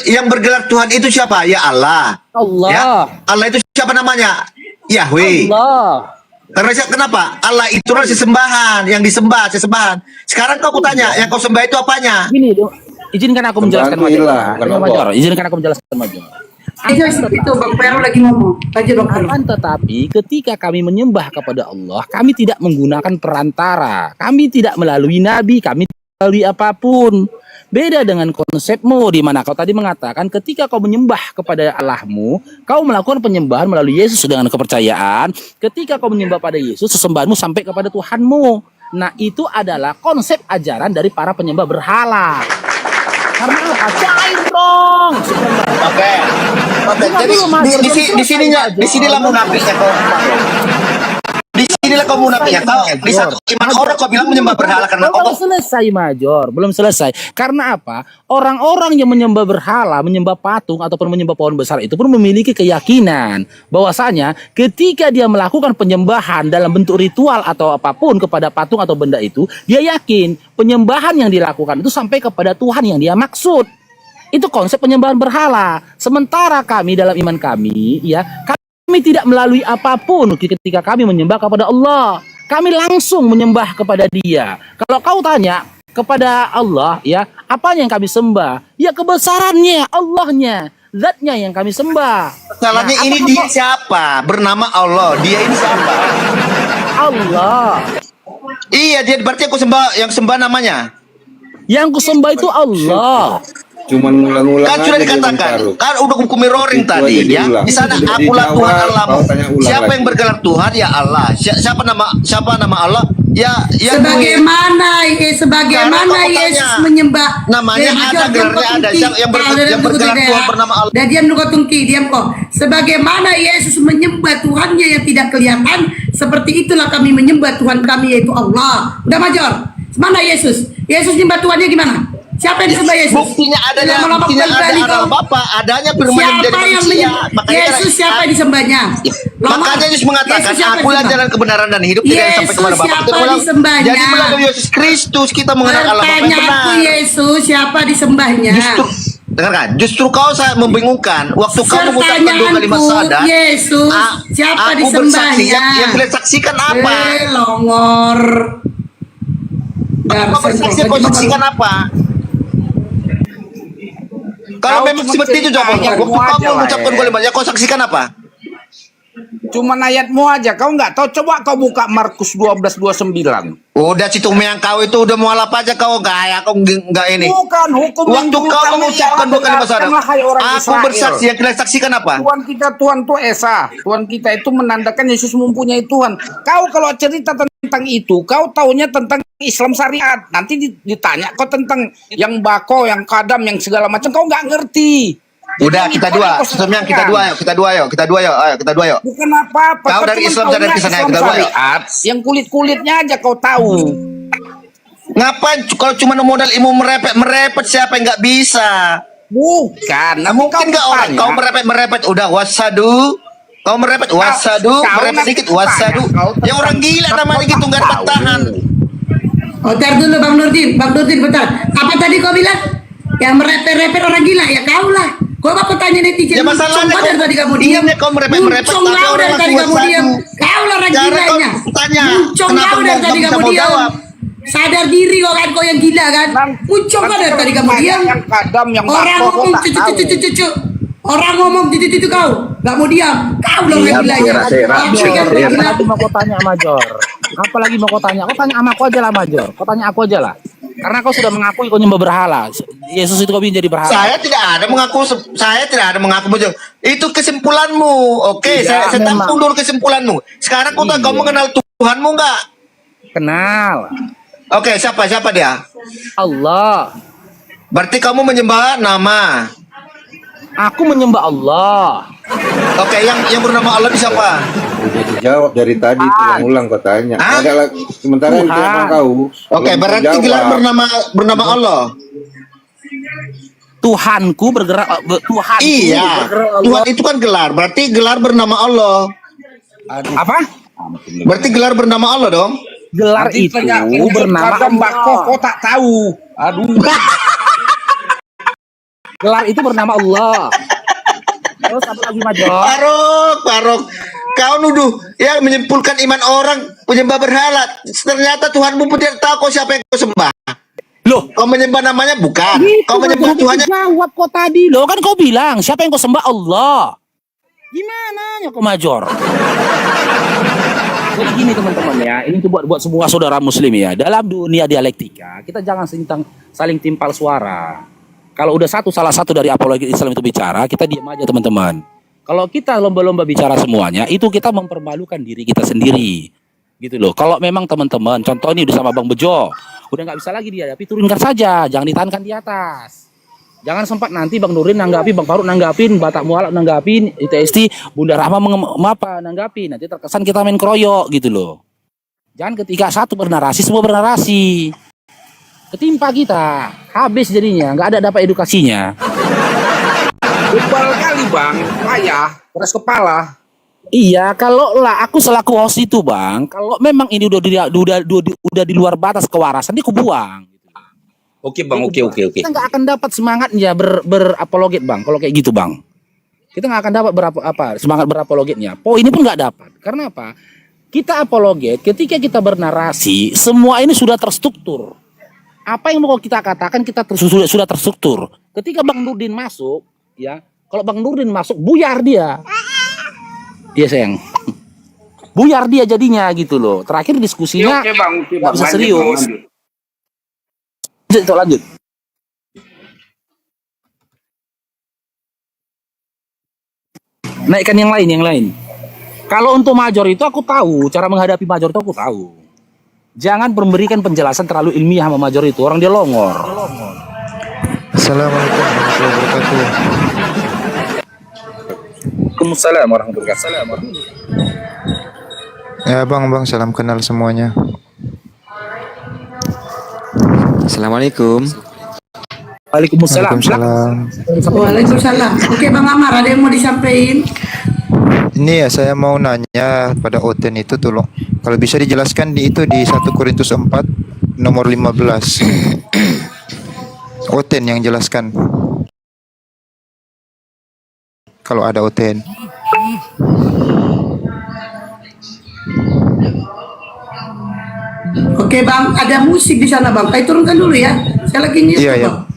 Yang bergelar Tuhan itu siapa? Ya Allah. Allah. Ya. Allah itu siapa namanya? Yahweh. Allah. Karena kenapa? Allah itu adalah sesembahan, yang disembah, sesembahan. Sekarang kau tanya, yang kau sembah itu apanya? Gini, izinkan aku menjelaskan Pembantu Major. hilang, bukan Major, izinkan aku menjelaskan Major. Itu Bang Pero lagi ngomong. Aja Bang Pero. Akan tetapi ketika kami menyembah kepada Allah, kami tidak menggunakan perantara. Kami tidak melalui nabi, kami tidak melalui apapun. Beda dengan konsepmu di mana kau tadi mengatakan ketika kau menyembah kepada Allahmu, kau melakukan penyembahan melalui Yesus dengan kepercayaan. Ketika kau menyembah pada Yesus, sesembahanmu sampai kepada Tuhanmu. Nah, itu adalah konsep ajaran dari para penyembah berhala. Karena apa? Cair dong. Oke. Jadi di sinilah munafiknya kau. Di sini inilah kau munafik ya. Kau di satu iman orang kau bilang menyembah berhala karena Belum Allah. selesai, Major. Belum selesai. Karena apa? Orang-orang yang menyembah berhala, menyembah patung ataupun menyembah pohon besar itu pun memiliki keyakinan bahwasanya ketika dia melakukan penyembahan dalam bentuk ritual atau apapun kepada patung atau benda itu, dia yakin penyembahan yang dilakukan itu sampai kepada Tuhan yang dia maksud. Itu konsep penyembahan berhala. Sementara kami dalam iman kami, ya, kami tidak melalui apapun ketika kami menyembah kepada Allah. Kami langsung menyembah kepada Dia. Kalau kau tanya kepada Allah, ya, apa yang kami sembah? Ya kebesarannya, Allahnya, zatnya yang kami sembah. Salahnya Nah, ini dia siapa? Bernama Allah. Dia ini siapa? Allah. Iya, dia berarti aku sembah yang sembah namanya. Yang kusembah itu Allah. Cuman ngulang-ngulang Kan sudah aja dia, Bang dikatakan, Farouk. kan udah hukum mirroring Itu tadi aja ya. diulang. Di sana Sudah akulah dijawab, Tuhan Allahmu. kau tanya ulang Siapa lagi. yang bergelar Tuhan ya Allah. Siapa nama Allah? Ya yang Sebagaimana Sekarang kau Yesus tanya. menyembah Namanya ada, gelarnya ada. Yang bergelar Tuhan bernama Allah. Dan diam dulu tungki, diam kok. Sebagaimana Yesus menyembah Tuhannya yang tidak kelihatan, seperti itulah kami menyembah Tuhan kami yaitu Allah. Udah Major. Mana Yesus? Yesus nyembah Tuhannya gimana? Siapa yang disembah Yesus? Buktinya adanya, Lama-lama buktinya ada kembali Allah kau. Bapa, adanya firman yang Siapa menjadi yang manusia. menyembah Yesus? Siapa yang disembahnya? Makanya Yesus mengatakan, Yesus siapa akulah disembah? jalan kebenaran dan hidup, tidak yang sampai Yesus kepada Bapa. siapa Kita ulang. disembahnya? Jadi melalui Yesus Kristus kita mengenal Allah Bapa yang Pertanyaanku benar. Yesus siapa disembahnya? Dengarkan, justru kau saya membingungkan. Waktu kau mengucapkan dua kalimat syahadat, Yesus siapa aku bersaksi. disembahnya? Yang kalian saksikan apa? Longor. Kau bersaksi, kau saksikan apa? Kalau Kau memang cuma seperti itu cerita jawabannya. ayatmu Waktu kau aja lah, mengucapkan ya. dua kalimat, ya kau saksikan apa? Cuman ayatmu aja, kau nggak tahu. Coba kau buka Markus 12:29. Udah situ yang kau itu udah mualaf aja kau gaya kau nggak ini. Bukan hukum yang Waktu dulu kau kami mengucapkan dua kalimat syahadat, dengarkanlah, hai orang aku Israel. bersaksi. Yang kalian saksikan apa? Tuhan kita, Tuhan tuh Esa. Tuhan kita itu menandakan Yesus mempunyai Tuhan. Kau kalau cerita tentang itu, kau taunya tentang Islam syariat. Nanti ditanya kau tentang yang bako, yang kadam, yang segala macam, kau nggak ngerti. Jadi Udah itu kita yang dua, kau sistemnya saksikan. kita dua yuk, ayo, kita dua yuk. Bukan apa-apa. Kau Kau dari cuma Islam, taunya saya dari Kristen, Islam kita dua yuk. syariat. Yang kulit-kulitnya aja kau tahu. Ngapain kalau cuma modal ilmu merepet siapa yang nggak bisa? Bukan. Nah, Mungkin nggak orang tanya. kau merepet udah wasadu. Kau merepet wasadu, Kau merepet nanti dikit tanya, wasadu. kau Ya orang tentang- gila namanya kau gitu nggak tahu. dapat tahan. Oh, tar dulu Bang Nurdin bentar. Apa tadi kau bilang? Yang merepet-repet orang gila ya kau lah. Kau apa tanya netizen? Ya masalahnya Muncong dari kau- tadi kamu iya, diam. kau merepet-merepet, Muncong tapi kau orang dari tadi langsung kamu wasadu. diam. Kau lah orang Cara kau gilanya. tanya, Muncong kenapa kau dari nggak tadi bisa kamu mau diam. jawab? Sadar diri kau kan kau yang gila kan. Muncong kau dari tadi kamu diam. Yang kadam, yang Orang bako, kau ngomong tak tahu. cucu. Orang ngomong cucu kau. Gak mau diam. Kau dong yang gilanya. Tapi kan kau gila. Apalagi mau kau tanya Major? Apalagi mau kau tanya? Kau tanya sama aku aja lah Major. Kau tanya aku aja lah. Karena kau sudah mengakui kau nyembah berhala. Yesus itu kau ingin jadi berhala. Saya tidak ada mengaku betul. Itu kesimpulanmu. Oke, Tidak, saya memang. tampung dulu kesimpulanmu. Sekarang kau Iya. mengenal Tuhanmu nggak? Kenal Oke, siapa dia? Allah. Berarti kamu menyembah nama. Aku menyembah Allah. Oke, yang bernama Allah itu siapa? Udah dijawab dari tadi, ulang kau tanya. Hah? Ada lagi. Sementara Tuhan. itu emang kau. Oke, belum berarti terjawab. gelar bernama Allah. Tuhanku bergerak. Tuhanku Iya. bergerak Allah. Tuhan itu kan gelar. Berarti gelar bernama Allah. Apa? Berarti gelar bernama Allah dong. Gelar Nanti itu tanya, bernama kadam, bako, Allah. kau tak tahu. Aduh. Gelar itu bernama Allah. Terus apa lagi Major? Parok. Kau nuduh ya menyimpulkan iman orang penyembah berhala. Ternyata Tuhanmu pun tidak tahu kau siapa yang kau sembah. Loh, Kau menyembah namanya bukan. gitu, Kau menyembah Major. Tuhannya. Jawab kau tadi loh, kan kau bilang siapa yang kau sembah? Allah. Gimana ya kau Major? Jadi gini teman-teman ya, ini tuh buat semua saudara muslim ya. Dalam dunia dialektika, kita jangan saling timpal suara. Kalau udah salah satu dari apologi Islam itu bicara, kita diam aja teman-teman. Kalau kita lomba-lomba bicara semuanya, itu kita mempermalukan diri kita sendiri. Gitu loh. Kalau memang teman-teman, contoh ini udah sama Bang Bejo, udah nggak bisa lagi dihadapi, turunkan saja, jangan ditahankan di atas. Jangan sempat nanti Bang Nurin nanggapi, Bang Faruk nanggapin, Batak Mualak nanggapin, ITST, Bunda Rahma nanggapin. Nanti terkesan kita main kroyok gitu loh. Jangan ketika satu bernarasi, semua bernarasi. Ketimpa kita, habis jadinya, nggak ada dapat edukasinya. Bebal kali bang, payah, keras kepala. Iya, kalau lah aku selaku host itu bang, kalau memang ini udah di luar batas kewarasan, dia kubuang. Oke bang, oke. Kita nggak akan dapat semangatnya berapologet bang, kalau kayak gitu bang. Kita nggak akan dapat semangat berapologetnya. Ini pun nggak dapat. Karena apa? Kita apologet, ketika kita bernarasi, semua ini sudah terstruktur. Apa yang mau kita katakan sudah terstruktur. Ketika Bang Nurdin masuk, ya, kalau Bang Nurdin masuk, buyar dia. Iya sayang. Buyar dia jadinya gitu loh. Terakhir diskusinya Oke bang, nggak bisa lanjut, serius. Lanjut. Naikkan yang lain. Kalau untuk major itu aku tahu, cara menghadapi major itu aku tahu. Jangan memberikan penjelasan terlalu ilmiah sama major itu, orang dia longor. Assalamualaikum warahmatullahi wabarakatuh. Waalaikumsalam warahmatullahi wabarakatuh. Ya bang, salam kenal semuanya. Assalamualaikum. Waalaikumsalam. Waalaikumsalam. Waalaikumsalam. Oke Bang Amar, ada yang mau disampaikan? Ini ya, saya mau nanya pada Oten itu, tolong kalau bisa dijelaskan di 1 Korintus 4 nomor 15. Oten yang jelaskan. Kalau ada Oten. Oke Bang, ada musik di sana Bang. Saya turunkan dulu ya. Saya lagi nyusul Iya, iya. Bang.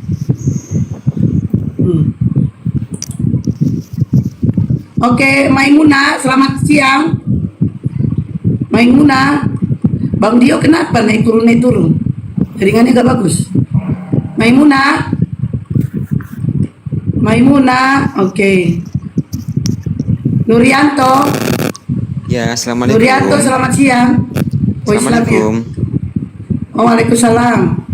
Oke, Maimunah, selamat siang. Maimunah, Bang Dio kenapa naik turun? Jaringannya gak bagus. Maimunah, oke. Nurianto, Ya, assalamualaikum. Nurianto, selamat siang. Assalamualaikum. Waalaikumsalam.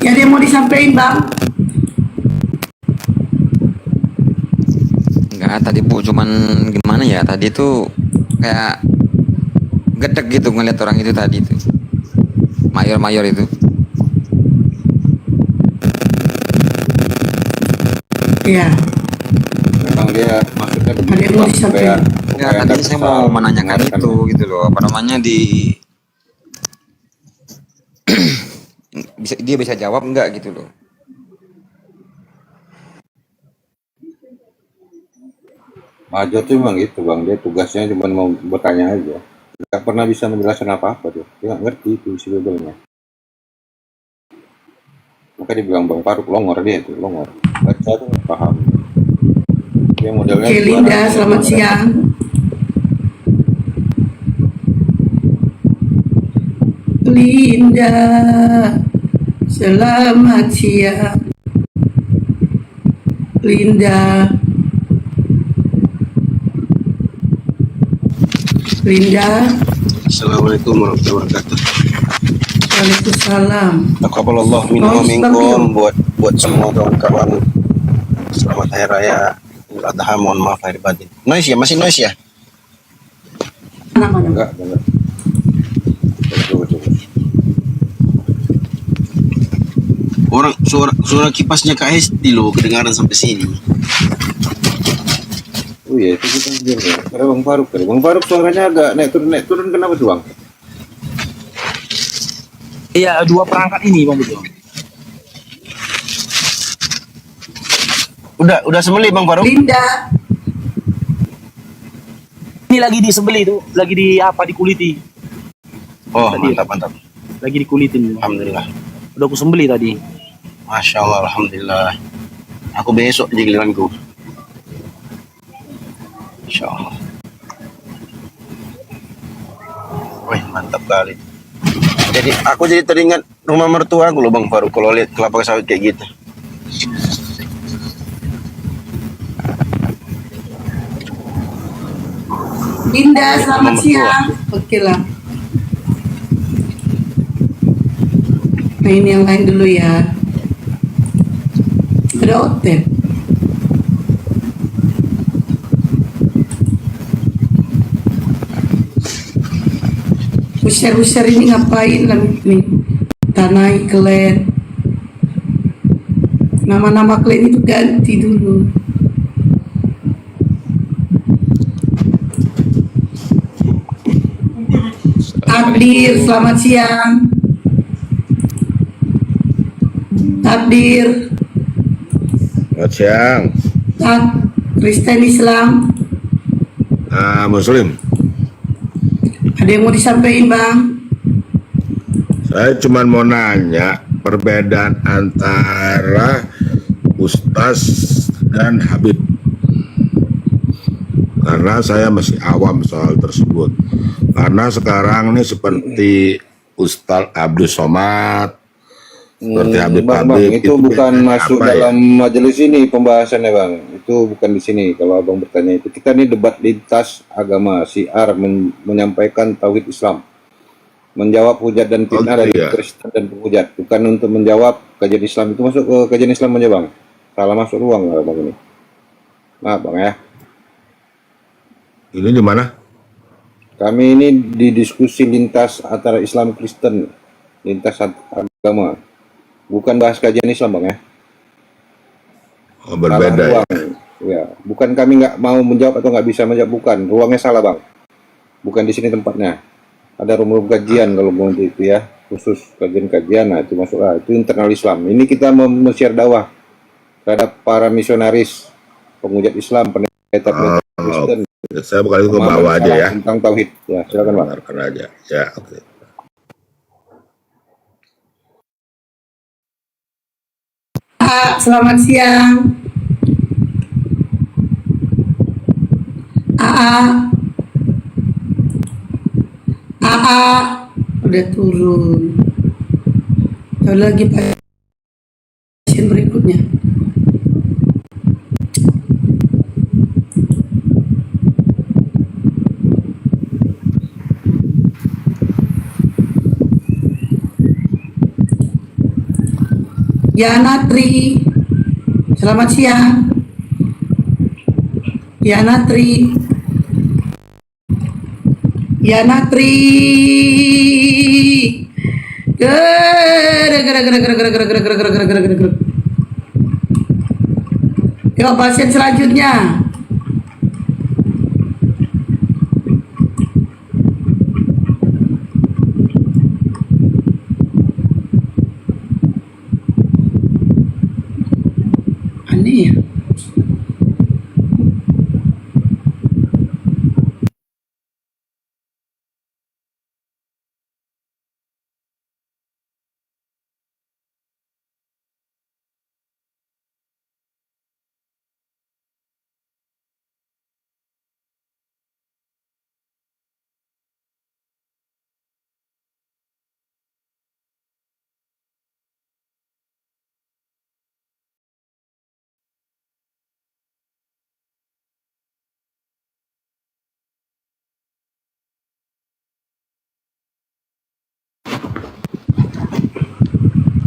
Ya, ada yang mau disampaikan Bang? Enggak, tadi Bu cuman gimana ya? Tadi tuh kayak gedek gitu ngeliat orang itu tadi tuh. Mayor itu. Iya. Memang dia maksudnya Ada yang mau disampaikan? Ya, tadi saya mau menanyakan itu gitu loh. Apa namanya dia bisa jawab enggak gitu loh. Major tuh memang gitu bang, dia tugasnya cuma mau bertanya aja. Nggak pernah bisa menjelaskan apa-apa tuh. Dia nggak ngerti itu isi Bible-nya. Maka dia bilang Bang Faruk longor, dia itu longor. Baca tuh nggak paham. Dia modelnya Oke, Linda, selamat siang. Linda, selamat siang. Linda, Assalamualaikum warahmatullahi wabarakatuh. Waalaikumsalam. Taqabbalallah minna wa minkum, buat semua kawan-kawan. Selamat Hari Raya Idul Adha, mohon maaf lahir batin. Noise ya, masih noise ya? Mana? enggak. Betul. Orang suara kipasnya Kak Hesti loh, kedengaran sampai sini. Oh iya, itu kita biar ya. Karena Bang Faruk suaranya agak naik turun kenapa tuh Bang? Iya, dua perangkat ini Bang Bejo. Udah sembelih Bang Faruk? Linda, Ini lagi disembeli tuh, lagi dikuliti. Oh, Tadi. mantap. Lagi dikulitin. Alhamdulillah. Udah aku sembeli tadi. Masya Allah, alhamdulillah. Aku besok di giliranku. Insya Allah. Wih, mantap kali. Jadi aku teringat rumah mertua aku loh Bang Faruk kalau lihat kelapa sawit kayak gitu. Linda, selamat Nomor siang. Oke lah. Nah, ini yang lain dulu ya. Ada hotel. User ini ngapain lah nih? Tanai klan. Nama-nama klan itu ganti dulu. Abdir, selamat siang. Abdir, Selamat siang. Kristen Islam. Muslim. Ada yang mau disampaikan, Bang? Saya cuma mau nanya perbedaan antara Ustaz dan Habib. Karena saya masih awam soal tersebut. Karena sekarang ini seperti Ustaz Abdul Somad, seperti Habib Bang, Habib. itu bukan masuk apa ya? dalam majelis ini pembahasannya, Bang. Itu bukan di sini. Kalau Abang bertanya itu, kita ini debat lintas agama, syiar menyampaikan tauhid Islam, menjawab hujat dan fitnah dari iya. Kristen dan penghujat, bukan untuk menjawab kajian Islam. Itu masuk ke kajian Islam aja, Bang. Salah masuk ruang, Bang ini. Maaf, Bang ya. Ini di mana? Kami ini di diskusi lintas antara Islam Kristen, lintas agama. Bukan bahas kajian Islam, Bang ya. Oh, berbeda ya. Ruang. Ya, bukan kami nggak mau menjawab atau nggak bisa menjawab, bukan. Ruangnya salah, Bang. Bukan di sini tempatnya. Ada ruang kajian kalau mau itu ya, khusus kajian-kajian. Nah, itu masuklah. Itu internal Islam. Ini kita share dakwah terhadap para misionaris, penghujat Islam, pendeta-pendeta Kristen. Saya bukan itu ke bawah aja ya. Tentang tauhid. Ya, silakan, Bang. Dengarkan aja. Ya, oke. Selamat siang. Udah turun. Tahu lagi pasien berikutnya. Ya Natri, selamat siang. Ya Natri, ya Natri. Yuk pasien selanjutnya. Aneh ya.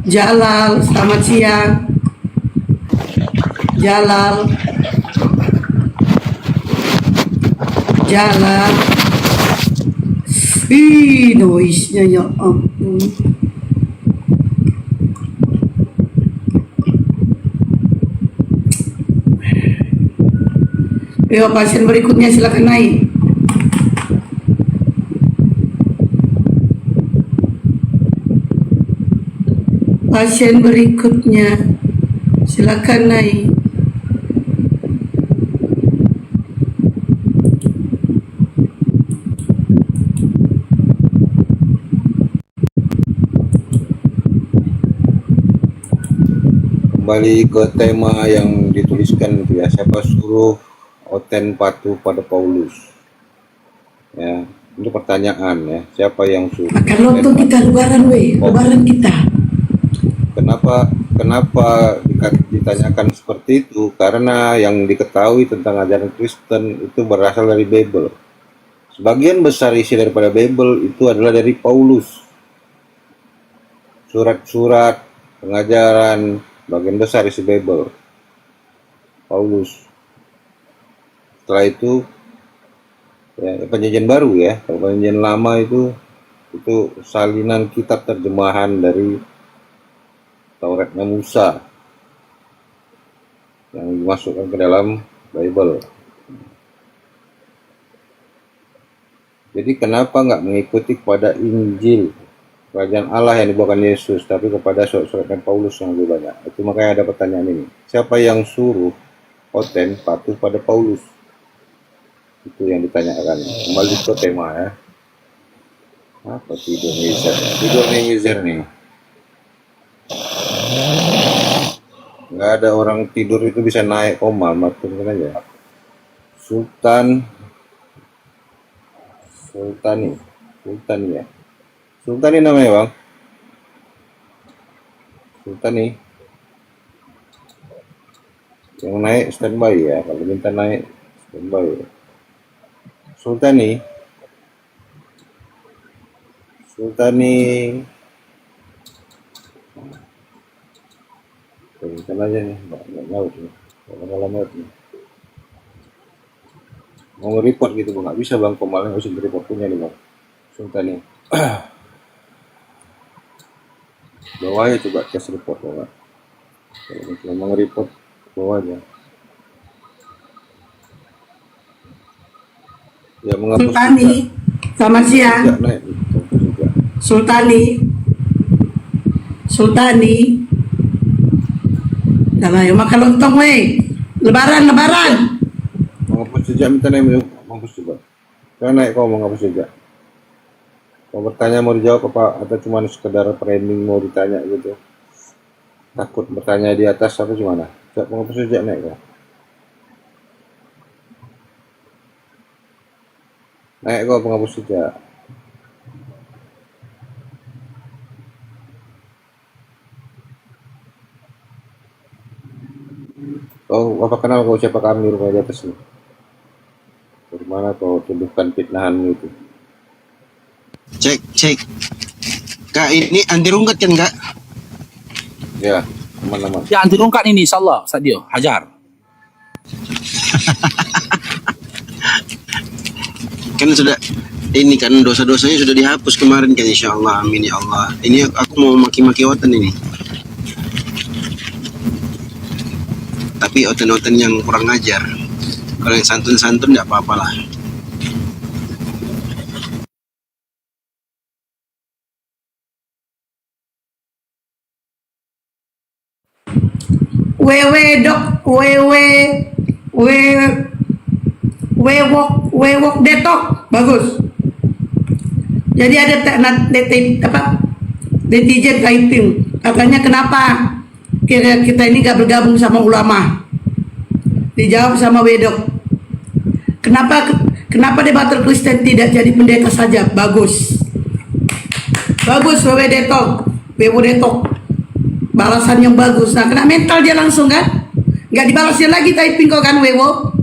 Jalal, selamat siang. Jalal. Jalal. Ih, noise-nya ya ampun. Ayo pasien berikutnya silakan naik. Pasien berikutnya silakan naik. Kembali ke tema yang dituliskan itu ya, siapa suruh Oten patuh pada Paulus? Ya, itu pertanyaan ya, siapa yang suruh? Makan lontong kita lebaran lebaran kita. Kenapa ditanyakan seperti itu? Karena yang diketahui tentang ajaran Kristen itu berasal dari Bible. Sebagian besar isi daripada Bible itu adalah dari Paulus. Surat-surat, pengajaran, bagian besar isi Bible. Paulus. Setelah itu, ya, perjanjian baru ya. Kalau perjanjian lama itu Itu salinan kitab terjemahan dari Tauratnya Musa yang dimasukkan ke dalam Bible. Jadi kenapa nggak mengikuti kepada Injil kerajaan Allah yang dibawakan Yesus, tapi kepada surat-suratnya Paulus yang lebih banyak? Itu makanya ada pertanyaan ini. Siapa yang suruh Oten patuh pada Paulus? Itu yang ditanyakan. Kembali ke tema ya. Apa tidur ngizer? Tidur ngizer nih. Nggak ada orang tidur itu bisa naik koma, maturkan aja. Sultani namanya bang. Sultani yang naik standby ya, kalau minta naik standby. Sultani Berikan aja nih, nggak laut nih, laut nih. Mau nge-report gitu bang, nggak bisa bang, komalnya harus nge-report punya nih bang. Sultani. Bawa aja coba tes report bawa. Kalau mau nge-report bawa aja. Ya menghapus Sultani, selamat siang. juga naik juga. Sultani. Jangan ayo makan lontong weh. Lebaran. Menghapus jejak, minta naik menghapus juga. Jangan naik kau menghapus jejak. Kau bertanya mau dijawab apa atau cuma sekedar framing mau ditanya gitu? Takut bertanya di atas apa gimana? Coba menghapus jejak naik kau. Naik kau menghapus jejak. Kau apa kenal kau siapa kami rumah di atas ini? Dari mana kau tuduhkan fitnahanmu itu? Cek. Kak, ini anti rungkat kan, Kak? Ya, aman-aman. Ya anti rungkat ini insyaallah, Sadio, hajar. Kan sudah ini kan dosa-dosanya sudah dihapus kemarin kan, insyaallah. Amin ya Allah. Ini aku mau maki-maki Oten ini. Tapi Oten-Oten yang kurang ajar. Kalau yang santun-santun nggak apa-apalah. Wewok detok bagus. Jadi ada netizen typing katanya kenapa kita ini gak bergabung sama ulama. Dijawab sama Wedok, kenapa debater Kristen tidak jadi pendeta saja? Bagus Wewo detok balasan yang bagus. Nah, kena mental dia langsung kan, nggak dibalasnya lagi typing kok kan Wewo.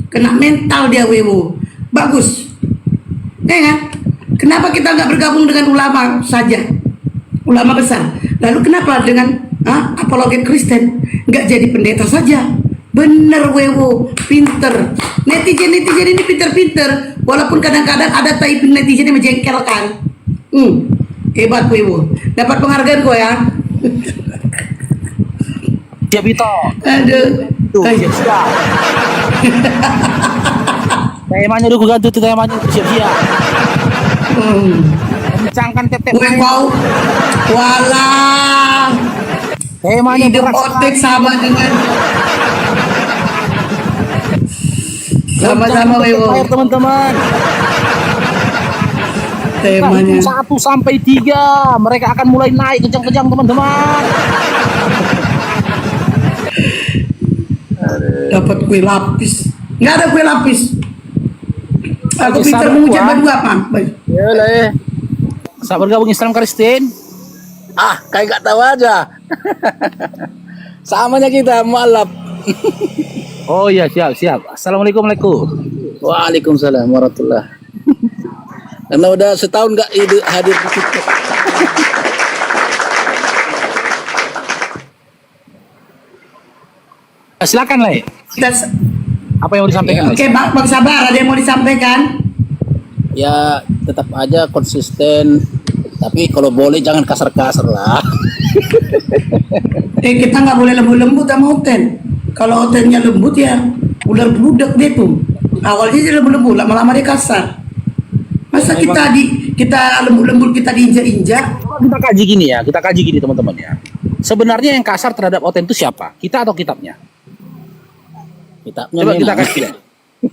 Kena mental dia Wewo, bagus ya kan? Kenapa kita nggak bergabung dengan ulama saja, ulama besar? Lalu kenapa dengan apologet Kristen nggak jadi pendeta saja? Bener Wewo, pinter. Netizen ini pinter-pinter, walaupun kadang-kadang ada typing netizen yang menjengkelkan. Hebat Wewo, dapat penghargaan kok ya. Siap itu. Aduh. Siap. Temanya udah gue ganti tuh temanya, siap. Kencangkan tep-tep. Wow. Walah. Temanya hidup berat otek sama dengan sama-sama Wewo. Teman-teman. Temanya 1 sampai 3 mereka akan mulai naik kencang-kencang teman-teman. Dapat kue lapis. Nggak ada kue lapis. Aku Lagi pintar sabar, mengucap Wan. berdua apa? Ya lah. Saat bergabung Islam Kristen. Kayak gak tahu aja. Samanya kita mualaf. Oh iya, siap. Assalamualaikum. Waalaikumsalam warahmatullah. Karena udah setahun gak hadir di situ. Silakan Le. Apa yang mau disampaikan? Oke, Bang Sabar, ada yang mau disampaikan? Ya tetap aja konsisten. Tapi kalau boleh jangan kasar-kasar lah. Kita nggak boleh lembut-lembut sama Oten. Kalau Otennya lembut ya ular budak dia tuh. Awalnya dia lembut-lembut, lama-lama dia kasar. Masa kita lembut-lembut kita diinjak-injak? Kita kaji gini ya, kita kaji gini teman-teman ya. Sebenarnya yang kasar terhadap Oten itu siapa? Kita atau kitabnya? Kitabnya Coba kita memang. kasih.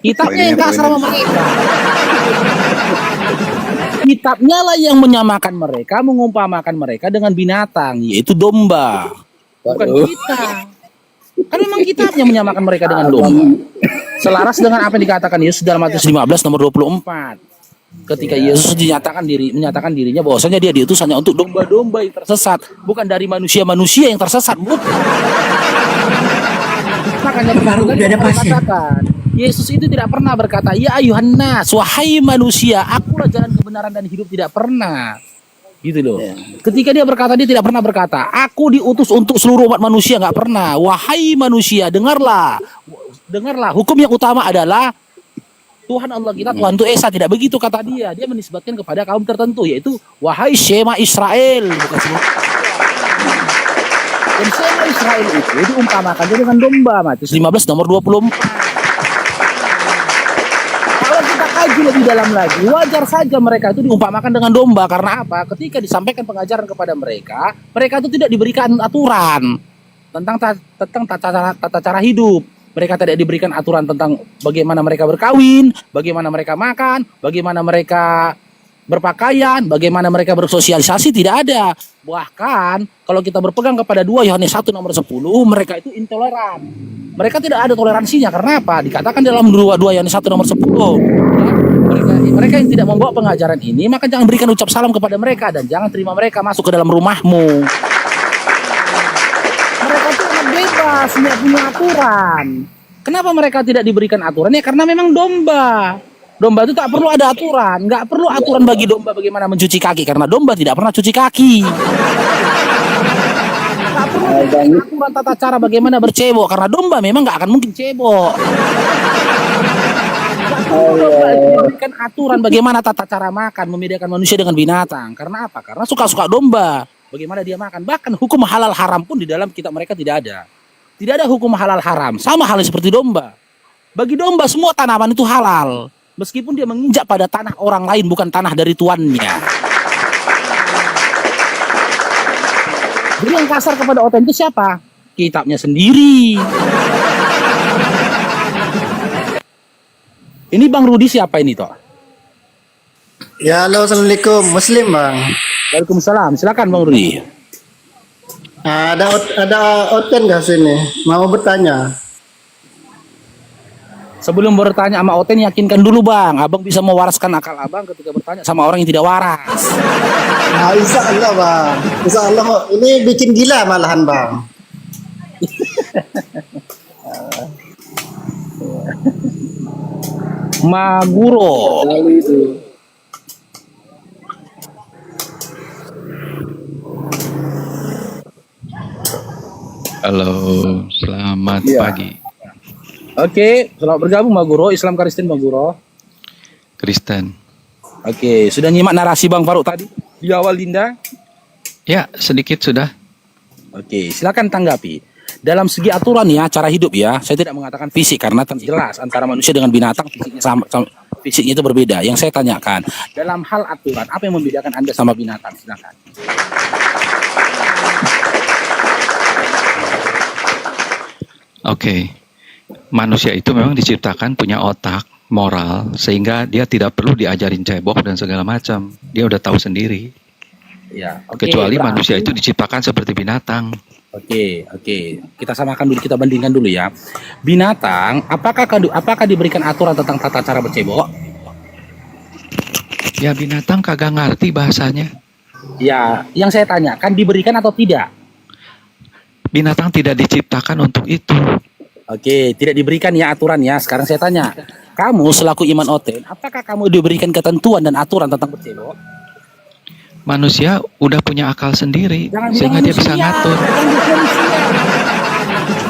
Kitabnya yang kasar sama mereka. Kitabnya lah yang menyamakan mereka, mengumpamakan mereka dengan binatang, yaitu domba. Bukan kita. Kan memang kitabnya menyamakan mereka dengan domba. Selaras dengan apa yang dikatakan Yesus dalam Matius 15 nomor 24. Ketika Yesus menyatakan dirinya bahwasanya dia diutus hanya untuk domba-domba yang tersesat, bukan dari manusia-manusia yang tersesat. Bukan. Makanya Baru udah ada pasien. katakan, Yesus itu tidak pernah berkata, "Ya ayuhan nas, wahai manusia, akulah jalan kebenaran dan hidup," tidak pernah. Gitu loh. Ketika dia berkata, dia tidak pernah berkata, "Aku diutus untuk seluruh umat manusia," nggak pernah. Wahai manusia, dengarlah. Hukum yang utama adalah Tuhan Allah kita, Tuhan itu Esa. Tidak begitu kata dia. Dia menisbatkan kepada kaum tertentu, yaitu wahai Shema Israel, bukan semua. Dan Shema Israel itu diumpamakan dengan domba, Matius 15 nomor 24. Kalau kita kaji lebih dalam lagi, wajar saja mereka itu diumpamakan dengan domba. Karena apa? Ketika disampaikan pengajaran kepada mereka, mereka itu tidak diberikan aturan tentang tata cara hidup. Mereka tidak diberikan aturan tentang bagaimana mereka berkawin, bagaimana mereka makan, bagaimana mereka berpakaian, bagaimana mereka bersosialisasi, tidak ada. Bahkan kalau kita berpegang kepada 2 Yohanes 1 nomor 10, mereka itu intoleran. Mereka tidak ada toleransinya. Karena apa? Dikatakan dalam 2 Yohanes 1 nomor 10. Mereka yang tidak membawa pengajaran ini, maka jangan berikan ucap salam kepada mereka dan jangan terima mereka masuk ke dalam rumahmu. Mereka itu bebas, tidak punya aturan. Kenapa mereka tidak diberikan aturan? Ya karena memang domba. Domba itu tak perlu ada aturan. Nggak perlu aturan bagi domba bagaimana mencuci kaki. Karena domba tidak pernah cuci kaki. Tak perlu aturan tata cara bagaimana bercebok. Karena domba memang nggak akan mungkin cebok. Nggak perlu domba diberikan aturan bagaimana tata cara makan, membedakan manusia dengan binatang. Karena apa? Karena suka-suka domba. Bagaimana dia makan. Bahkan hukum halal haram pun di dalam kitab mereka tidak ada. Tidak ada hukum halal haram. Sama halnya seperti domba. Bagi domba semua tanaman itu halal. Meskipun dia menginjak pada tanah orang lain, bukan tanah dari tuannya. Jadi yang kasar kepada Oten itu siapa? Kitabnya sendiri. Ini Bang Rudi siapa ini toh? Ya, halo, assalamualaikum. Muslim, bang. Waalaikumsalam. Silakan Bang Rudi. Ada Oten nggak sini? Mau bertanya. Sebelum bertanya sama Oten, yakinkan dulu Bang, Abang bisa mewaraskan akal Abang ketika bertanya sama orang yang tidak waras. Nah, insya Allah, bang. Insya Allah, ini bikin gila malahan, bang. Maguro. Halo, selamat pagi. Oke, selamat bergabung Maguro, Islam Kristen Maguro. Kristen. Oke, sudah nyimak narasi Bang Faruk tadi di awal Dinda? Ya, sedikit sudah. Oke, silakan tanggapi. Dalam segi aturan ya, cara hidup ya, saya tidak mengatakan fisik karena jelas antara manusia dengan binatang fisiknya itu berbeda. Yang saya tanyakan, dalam hal aturan, apa yang membedakan Anda sama binatang? Silakan. Oke. Manusia itu memang diciptakan punya otak, moral, sehingga dia tidak perlu diajarin cebok dan segala macam. Dia udah tahu sendiri. Ya, oke, Kecuali berarti manusia itu diciptakan seperti binatang. Oke. Kita samakan dulu, kita bandingkan dulu ya. Binatang, apakah diberikan aturan tentang tata cara bercebok? Ya, binatang kagak ngerti bahasanya. Ya, yang saya tanyakan diberikan atau tidak? Binatang tidak diciptakan untuk itu. Oke, tidak diberikan ya aturan ya. Sekarang saya tanya, kamu selaku Iman Oten, apakah kamu diberikan ketentuan dan aturan tentang bercebok? Manusia udah punya akal sendiri, Jangan sehingga dia bisa ngatur.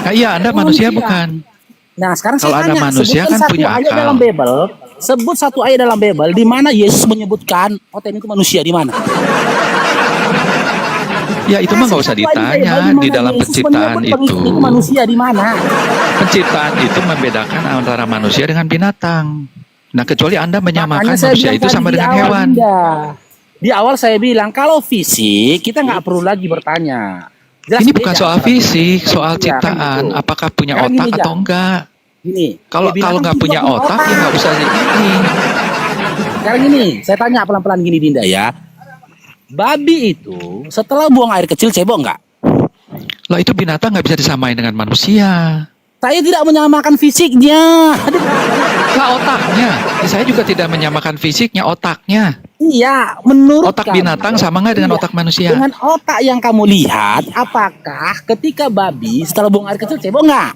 Iya, Anda manusia bukan. Nah, sekarang Kalau saya Anda tanya, manusia sebutkan kan satu punya ayat akal. dalam Bible, Sebut satu ayat dalam Bible di mana Yesus menyebutkan Oten itu manusia di mana? Ya itu mah nggak usah Satu ayat ditanya Bible di mana dalam Yesus penciptaan menyebut itu. pengikut itu manusia di mana? Penciptaan itu membedakan antara manusia dengan binatang. Nah, kecuali Anda menyamakan Makanya saya manusia bilang itu tadi sama di dengan awal, hewan. Dinda. Di awal saya bilang kalau fisik kita nggak perlu lagi bertanya. Jelas Ini bukan beda soal antara fisik, manusia soal dan manusia, kan ciptaan. gitu. Apakah punya Sekarang otak gini, atau Jak. enggak? Gini, Kalau binatang nggak juga punya otak ya nggak usah ini. Sekarang gini, saya tanya pelan-pelan gini Dinda ya. Babi itu setelah buang air kecil cebok nggak? Lah itu binatang nggak bisa disamain dengan manusia. Saya tidak menyamakan fisiknya. Lah otaknya, saya juga tidak menyamakan fisiknya, otaknya. Iya, menurut Otak kamu, binatang sama nggak dengan iya, otak manusia? dengan otak yang kamu lihat, apakah ketika babi setelah buang air kecil cebok nggak?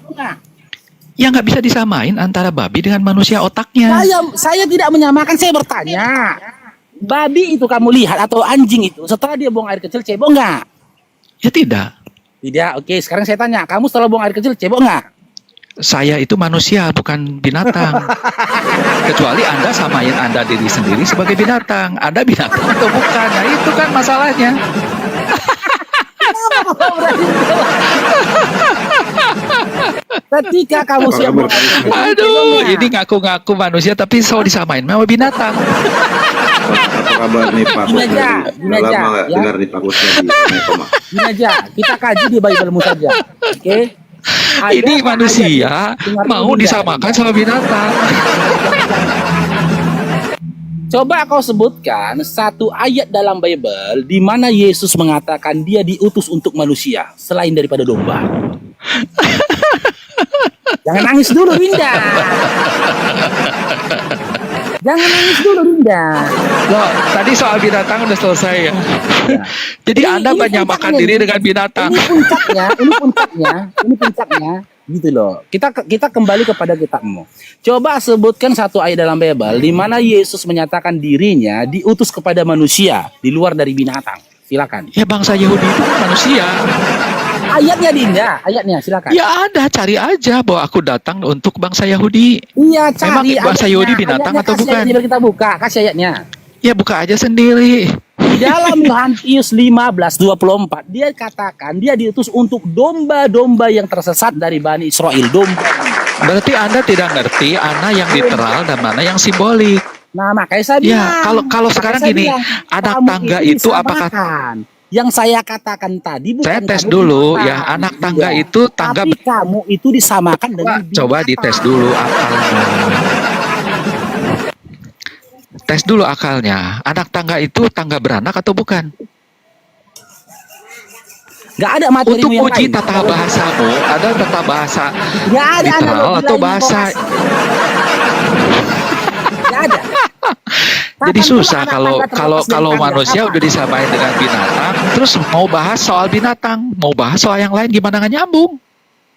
Ya nggak bisa disamain antara babi dengan manusia otaknya. Saya tidak menyamakan, saya bertanya. Babi itu kamu lihat atau anjing itu setelah dia buang air kecil cebok nggak? Ya tidak. Tidak, oke. Sekarang saya tanya, kamu setelah buang air kecil cebok nggak? Saya itu manusia, bukan binatang. Kecuali Anda samain Anda diri sendiri sebagai binatang. Anda binatang atau bukan? Nah itu kan masalahnya. Ketika kamu siap buang air kecil, cebok Aduh, nggak? ini ngaku-ngaku manusia tapi so disamain sama binatang. Apa kabar nih Pak Gini aja, Udah lama nggak ya. dengar nih Pak Kusnadi di Koma? Gini aja, kita kaji di Bible-mu saja. Oke? Ada Ini ayat- manusia dengar mau dulu, Dinda. disamakan sama binatang. Coba kau sebutkan satu ayat dalam Bible di mana Yesus mengatakan dia diutus untuk manusia selain daripada domba. Jangan nangis dulu, Dinda. Jangan nangis dulu, Dinda. Loh, tadi soal binatang udah selesai ya. Jadi Anda menyamakan diri dengan binatang. Ini puncaknya, gitu loh. Kita kembali kepada kitabmu. Coba sebutkan satu ayat dalam Bible di mana Yesus menyatakan dirinya diutus kepada manusia di luar dari binatang. Silakan. Ya bangsa Yahudi itu kan manusia. Ayatnya Dinda, ayatnya silakan. Ya ada, cari aja bahwa aku datang untuk bangsa Yahudi. Iya, Memang cari bangsa ayatnya. Yahudi binatang Ayatnya atau kasih bukan? ayatnya, biar kita buka, kasih ayatnya. Ya buka aja sendiri. Di dalam Yohanes 15:24 dia katakan dia diutus untuk domba-domba yang tersesat dari Bani Israel. Domba. Berarti Anda tidak ngerti mana yang literal dan mana yang simbolik. Nah, makanya saya Ya, bilang. kalau Makanya sekarang saya gini, bilang, anak kamu tangga ini itu apakah disamakan. Yang saya katakan tadi bukan saya tes kamu dulu binatang. ya, anak tangga Iya. itu tangga. Tapi kamu itu disamakan dengan Coba dites dulu akalnya. Tes dulu akalnya. Anak tangga itu tangga beranak atau bukan? Gak ada materi Untuk yang uji lain. tata bahasamu, ada tata bahasa Gak ada literal analogi atau lain bahasa. Gak ada. Jadi Kapan susah pula kalau anak tangga kalau terlepas dari kalau tangga? manusia Kapan? udah disamain dengan binatang, terus mau bahas soal binatang, mau bahas soal yang lain gimana nggak nyambung?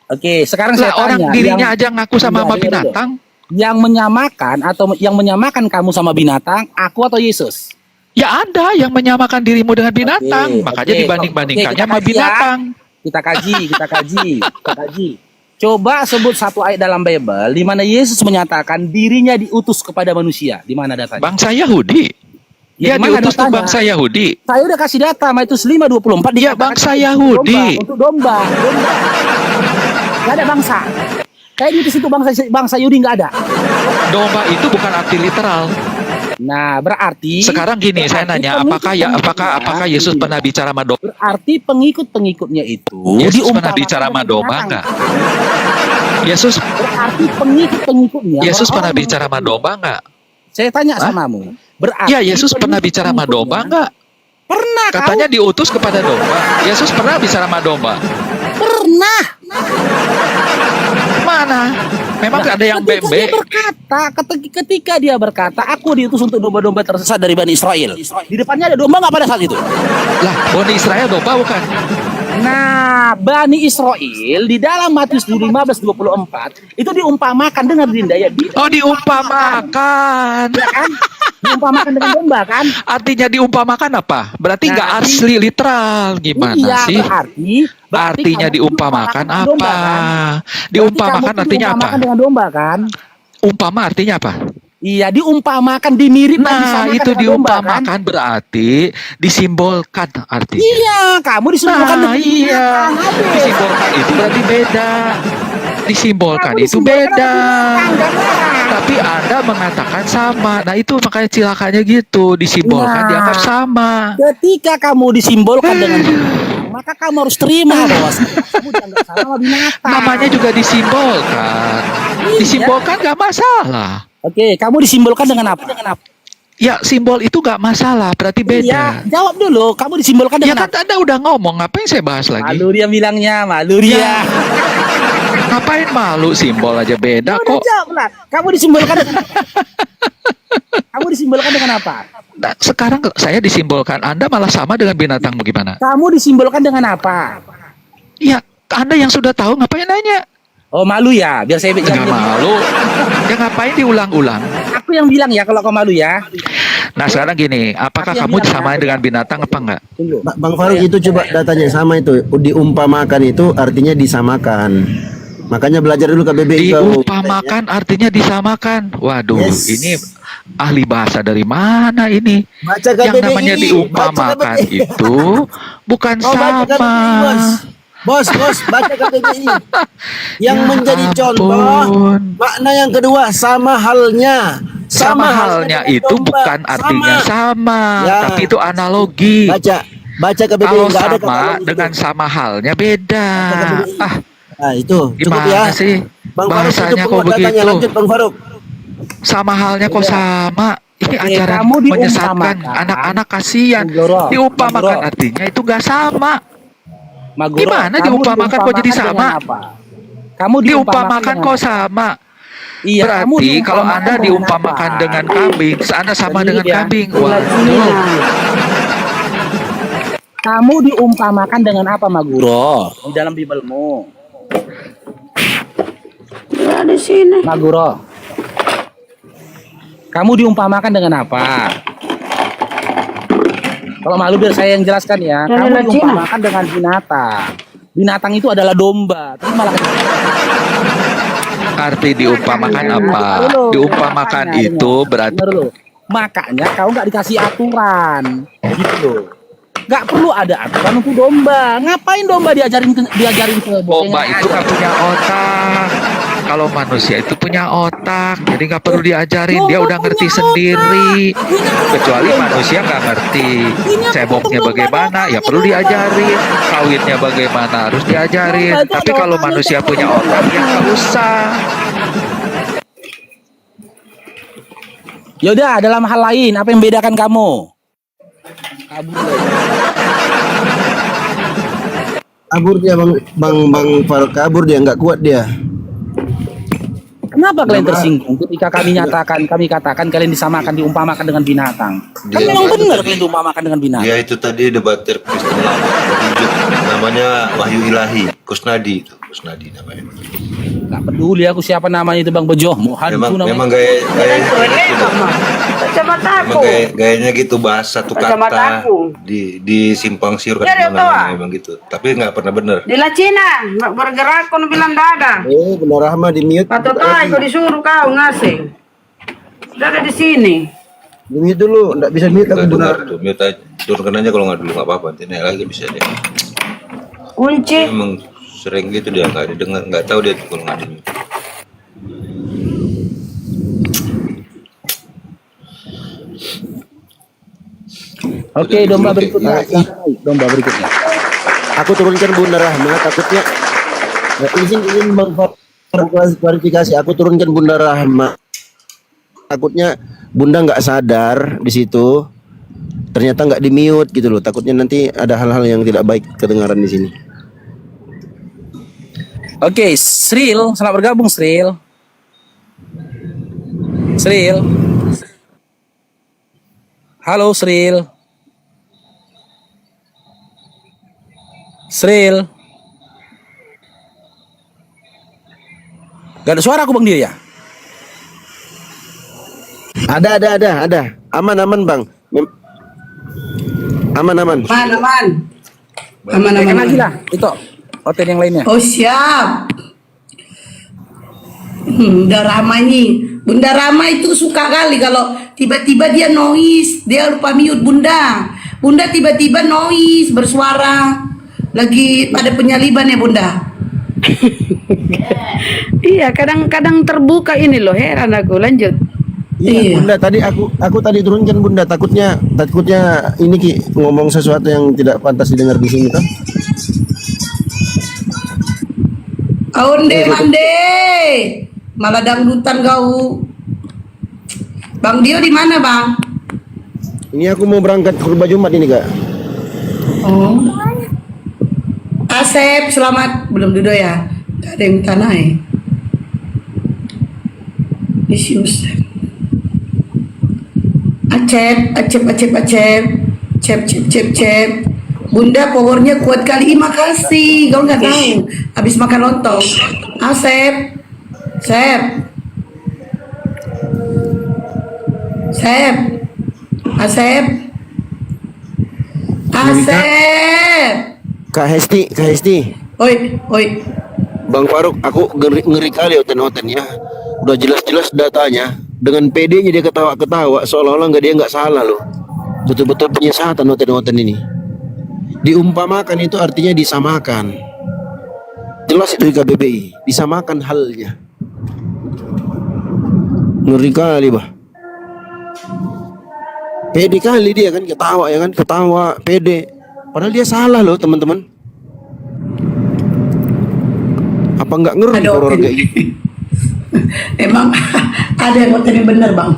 Oke, sekarang Lah saya orang tanya, dirinya yang- aja ngaku sama Dengar dulu. binatang. Yang menyamakan atau yang menyamakan kamu sama binatang, aku atau Yesus? Ya Anda yang menyamakan dirimu dengan binatang, makanya oke. dibanding-bandingkannya Oke, kita sama kaji ya. binatang. Kita kaji. Coba sebut satu ayat dalam Bible di mana Yesus menyatakan dirinya diutus kepada manusia. Di mana datanya? Bangsa Yahudi. Ya, Dia di mana diutus untuk datanya? bangsa Yahudi. Saya udah kasih data, Matius 5:24 Ya, bangsa Yahudi. Untuk domba. Gak ada bangsa. Kayak di situ bangsa Yahudi nggak ada. Domba itu bukan arti literal. Nah, berarti Sekarang gini, saya nanya, apakah Yesus pernah bicara sama domba? Berarti pengikut-pengikutnya itu Yesus pernah diumpamakan bicara sama dengan domba binatang. nggak? Yesus Berarti pengikut-pengikutnya. Yesus pernah orang-orang bicara sama domba nggak? Saya tanya samamu. Berarti Ya, Yesus pernah bicara sama domba nggak? Pernah. Katanya diutus kepada domba. Yesus pernah bicara sama domba. Pernah. Mana? Memang ada yang Ketika bebe. dia berkata, ketika dia berkata, aku diutus untuk domba-domba tersesat dari Bani Israel. Di depannya ada domba nggak pada saat itu? Lah, Bani Israel domba bukan? Nah, Bani Israel di dalam Matius 15:24 itu diumpamakan dengan Dinda ya. Oh, diumpamakan. Ya kan? Diumpamakan dengan domba kan? Artinya diumpamakan apa? Berarti nggak Nah, asli literal. Gimana Iya, sih? berarti Artinya kamu diumpamakan dengan domba, apa? kan? Diumpamakan Berarti kamu artinya apa? diumpamakan dengan domba kan? Umpama artinya apa? Iya, diumpamakan, dimirip dan Nah, disamakan itu dengan domba, kan? diumpamakan berarti disimbolkan artinya. Iya, kamu disimbolkan Nah, dengan iya. binatang, habis. Disimbolkan itu berarti beda. Disimbolkan Kamu itu disimbolkan beda. dengan binatang, gambaran. Tapi Anda mengatakan sama. Nah, itu makanya cilakanya gitu. Disimbolkan Nah, dianggap sama. ketika kamu disimbolkan dengan binatang, maka kamu harus terima bahwa kamu dianggap sama sama binatang. Namanya juga disimbolkan. Iya. Disimbolkan gak masalah. Oke, kamu disimbolkan dengan apa? Dengan apa? Ya, simbol itu gak masalah. Berarti Iya, beda. jawab dulu. Kamu disimbolkan Ya dengan kan Anda udah ngomong. Ngapain saya bahas apa? lagi? Malu dia bilangnya, malu Ya, dia. ngapain malu? Simbol aja beda Udah kok. jawab lah. Kamu disimbolkan dengan apa? Kamu disimbolkan dengan apa? Nah, sekarang saya disimbolkan. Anda malah sama dengan binatang bagaimana? Kamu disimbolkan dengan apa? Ya, Anda yang sudah tahu ngapain nanya? Oh, malu ya, biar saya Nggak jangan malu. Ya ngapain diulang-ulang? Aku yang bilang ya kalau kau malu ya. Nah, sekarang gini, apakah Aku yang kamu bilang disamain ya. dengan binatang apa enggak? Tunggu. Bang Faruk itu coba datanya sama itu. Diumpamakan itu artinya disamakan. Makanya belajar dulu KBBI kau. Diumpamakan artinya disamakan. Waduh, Yes. ini ahli bahasa dari mana ini? Baca Yang KBBI. namanya Baca diumpamakan KBBI. itu bukan Kau baca sama. KBBI, bos. Bos, baca KBBI. Yang Ya menjadi contoh, ampun. makna yang kedua sama halnya. Sama halnya dengan itu domba. bukan artinya sama, Ya. tapi itu analogi. Baca KBBI, Kalau nggak ada kata sama analogi dengan itu. sama halnya beda. Ah, Nah, itu cukup gimana ya. sih Bang Faruk itu bahasanya kok penguat datanya. begitu? Lanjut Bang Faruk. Sama halnya kok sama. Ini Oke, ajaran kamu menyesatkan diumpamakan. anak-anak, kasihan. Magoro, Diumpamakan Magoro. artinya itu gak sama. Magoro, Gimana kamu diumpamakan kok jadi dengan sama? apa? Kamu Diumpamakan kok sama. Iya, kamu Berarti kalau diumpamakan Anda dengan diumpamakan apa? dengan kambing, terus Anda sama Jadi dengan dia, kambing. Gula Cina. Waduh. Kamu diumpamakan dengan apa, Maguro? Di dalam Bibelmu. Ya di sini. Maguro. Kamu diumpamakan dengan apa? Kalau malu biar saya yang jelaskan ya. Dari Kamu Latina. diumpamakan dengan binatang. Binatang itu adalah domba. Tapi malah Arti diumpamakan apa? Dulu, Diumpamakan makanya, itu dengar. berarti Dengar dulu. Makanya kau nggak dikasih aturan, gitu loh. Nggak perlu ada aturan untuk domba. Ngapain domba diajarin ke domba itu nggak punya otak. Kalau manusia itu punya otak, jadi nggak perlu diajarin. Dia udah ngerti sendiri. Kecuali manusia nggak ngerti ceboknya bagaimana, ya perlu diajarin. Kawinnya bagaimana harus diajarin. Tapi kalau manusia punya otak, ya nggak usah. Yaudah, dalam hal lain, apa yang membedakan kamu? Kabur. Kabur dia Bang Faruk, kabur dia, nggak kuat dia. Kenapa kalian tersinggung ketika kami katakan kalian disamakan, diumpamakan dengan binatang? Kan Dia- memang benar kalian diumpamakan dengan binatang. Dia itu tadi debater Kristen lama, petunjuk. Namanya Wahyu Ilahi, Kusnadi itu, Kusnadi namanya. Gak peduli aku siapa namanya itu Bang Bejo, Mohan Memang itu namanya. memang gaya gitu. Coba Emang gayanya gitu, bahas satu kata di simpang siur kan Ya, dia tahu. memang gitu. Tapi nggak pernah bener. Di La Cina, nggak bergerak kau bilang dada. Benar Rahma di mute. Patut kau disuruh kau ngasih. Sudah ada di sini. Di mute dulu, nggak bisa mute Nggak aku dengar benar. tuh, mute aja. Turunkan aja kalau nggak dulu nggak apa-apa. Nanti naik lagi bisa deh. Kunci. Emang sering gitu dia nggak didengar, nggak tahu dia tuh kalau nggak di mute. Oke, domba berikutnya. Domba berikutnya. Aku turunkan Bunda Rahma, takutnya izin Bang Faruk klarifikasi. Aku turunkan Bunda Rahma. Takutnya Bunda nggak sadar di situ. Ternyata nggak di mute gitu loh. Takutnya nanti ada hal-hal yang tidak baik kedengaran di sini. Oke, Sril, selamat bergabung Sril. Sril. Halo Sril. Sril. Gak ada suara aku Bang dia ya? Ada. Aman Bang. Aman. Aman. Tekan lagi lah, itu hotel yang lainnya. Oh siap. Bunda Rama nih. Bunda Rama itu suka kali kalau tiba-tiba dia noise, dia lupa mute Bunda. Bunda tiba-tiba noise, bersuara. Lagi pada penyaliban ya Bunda. Iya, kadang-kadang terbuka ini loh, heran aku. Lanjut. Iya, Bunda, tadi aku tadi turunkan Bunda, takutnya ini ngomong sesuatu yang tidak pantas didengar di sini toh. Onde mande. Malah dangdutan kau. Bang Dio di mana, Bang? Ini aku mau berangkat khutbah Jumat ini, Kak. Oh. Asep, selamat. Belum duduk ya? Gak ada yang tanah ya? Isius. Acep. Bunda powernya kuat kali. Ih, makasih. Kau nggak tahu. Habis makan lontong. Asep. Asep. Kak Hesti. Oi. Bang Faruk, aku ngeri kali hoten ya. Udah jelas-jelas datanya. Dengan PD-nya dia ketawa-ketawa, seolah-olah dia nggak salah loh. Betul-betul penyesatan hoten ini. Diumpamakan itu artinya disamakan. Jelas itu di KBBI, disamakan halnya. Ngeri kali bah. PD kali dia kan ketawa PD. Padahal dia salah loh teman-teman. Apa nggak ngeri kalau orang kayak gitu? Emang ada yang hotelnya bener Bang.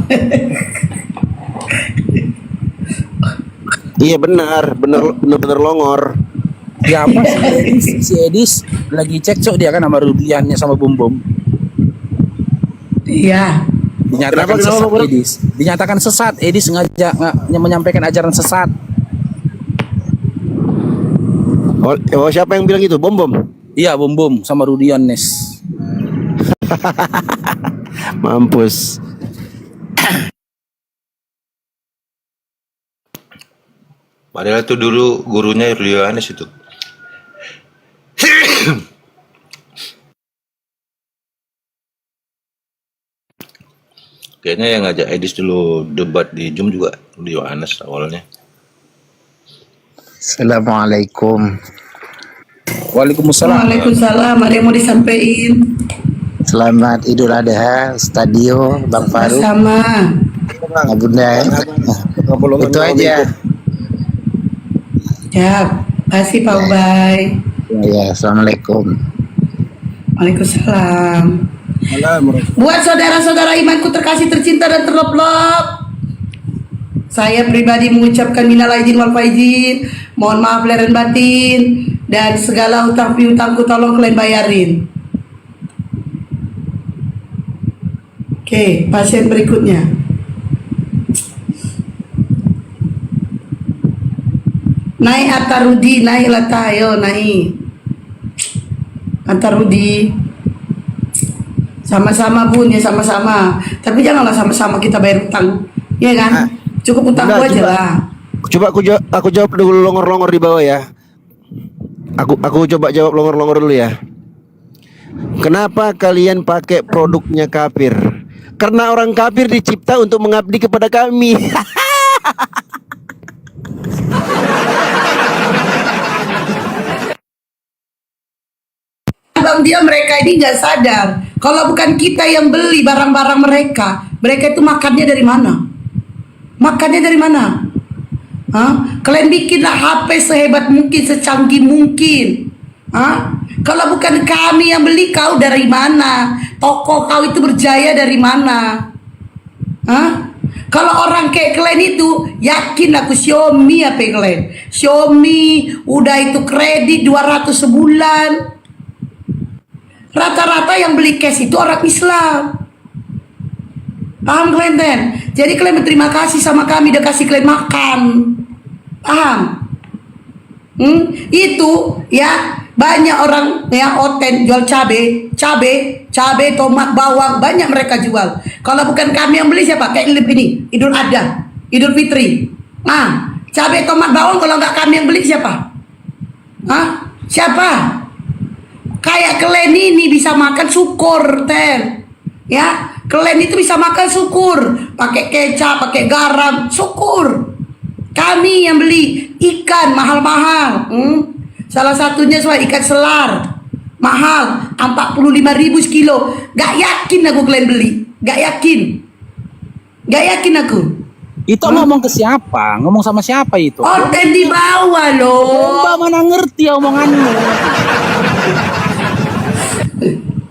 Iya benar longor. Ya apa si Edis lagi cekcok dia kan sama Rudiannya sama Bum. Iya. Dinyatakan sesat Edis. Dinyatakan sesat. Edis sengaja menyampaikan ajaran sesat. Oh, siapa yang bilang itu? Bom. Iya, Bum sama Rudianes. Mampus. Padahal itu dulu gurunya Yohanes itu. Kayaknya yang ngajak Edis dulu debat di Zoom juga Yohanes awalnya. Assalamualaikum. Waalaikumsalam. Ada yang mau disampaikan? Selamat Idul Adha, Stadio, Bang Faruk. Sama. Bunda ya. Itu aja. Ya, kasih Pak Ubay. Ya, Assalamualaikum. Waalaikumsalam. Buat saudara-saudara imanku terkasih, tercinta dan terlop-lop, saya pribadi mengucapkan minal aidin wal faizin, mohon maaf lahir dan batin, dan segala hutang piutangku tolong kalian bayarin. Oke, pasien berikutnya. Naik Atarudi, naik latah, ayo naik. Atarudi. Sama-sama Bun, ya sama-sama. Tapi janganlah sama-sama kita bayar utang. Iya kan? Cukup utangku aja lah. Coba aku jawab dulu longor-longor di bawah ya. Aku coba jawab longor-longor dulu ya. Kenapa kalian pakai produknya kafir? Karena orang kafir dicipta untuk mengabdi kepada kami. Bang dia mereka ini nggak sadar kalau bukan kita yang beli barang-barang mereka itu makannya dari mana? Makannya dari mana? Hah? Kalian bikinlah HP sehebat mungkin, secanggih mungkin. Hah? Kalau bukan kami yang beli, kau dari mana? Toko kau itu berjaya dari mana? Hah? Kalau orang kayak kalian itu, yakin aku Xiaomi apa kalian? Xiaomi udah itu kredit 200 sebulan. Rata-rata yang beli cash itu orang Islam. Paham kalian Den? Jadi kalian berterima kasih sama kami udah kasih kalian makan. Paham? Itu ya banyak orang ya oten jual cabe, tomat, bawang, banyak mereka jual. Kalau bukan kami yang beli siapa? Kayak ini, Idul Adha, Idul Fitri. Cabe, tomat, bawang kalau nggak kami yang beli siapa? Siapa? Kayak kalian ini bisa makan syukur Ten. Ya, kalian itu bisa makan syukur, pakai kecap, pakai garam, syukur. Kami yang beli ikan mahal-mahal. Salah satunya soal ikan selar. Mahal, 45.000 sekilo. Gak yakin aku kalian beli. Gak yakin. Gak yakin aku. Itu ngomong ke siapa? Ngomong sama siapa itu? Oten di bawah loh. Domba mana ngerti omonganmu?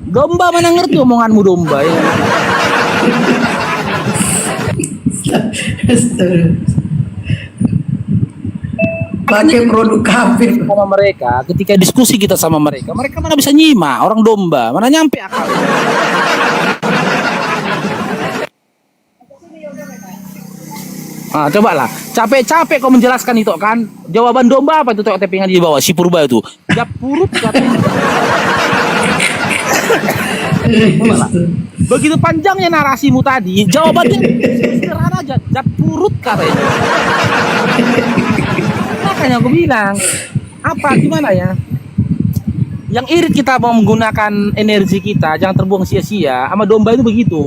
Domba mana ngerti omonganmu domba ya? Pakai produk kafir sama mereka. Ketika diskusi kita sama mereka, mereka mana bisa nyimak. Orang domba mana nyampe akal. Ah, cobalah. Capek-capek kau menjelaskan itu kan. Jawaban domba apa itu tengok tepingan di bawah si purba itu. Japurut katanya. Begitu panjangnya narasimu tadi, jawabannya sederhana aja. Japurut katanya. Makanya aku bilang, apa gimana ya? Yang irit kita mau menggunakan energi kita, jangan terbuang sia-sia. Sama domba itu begitu.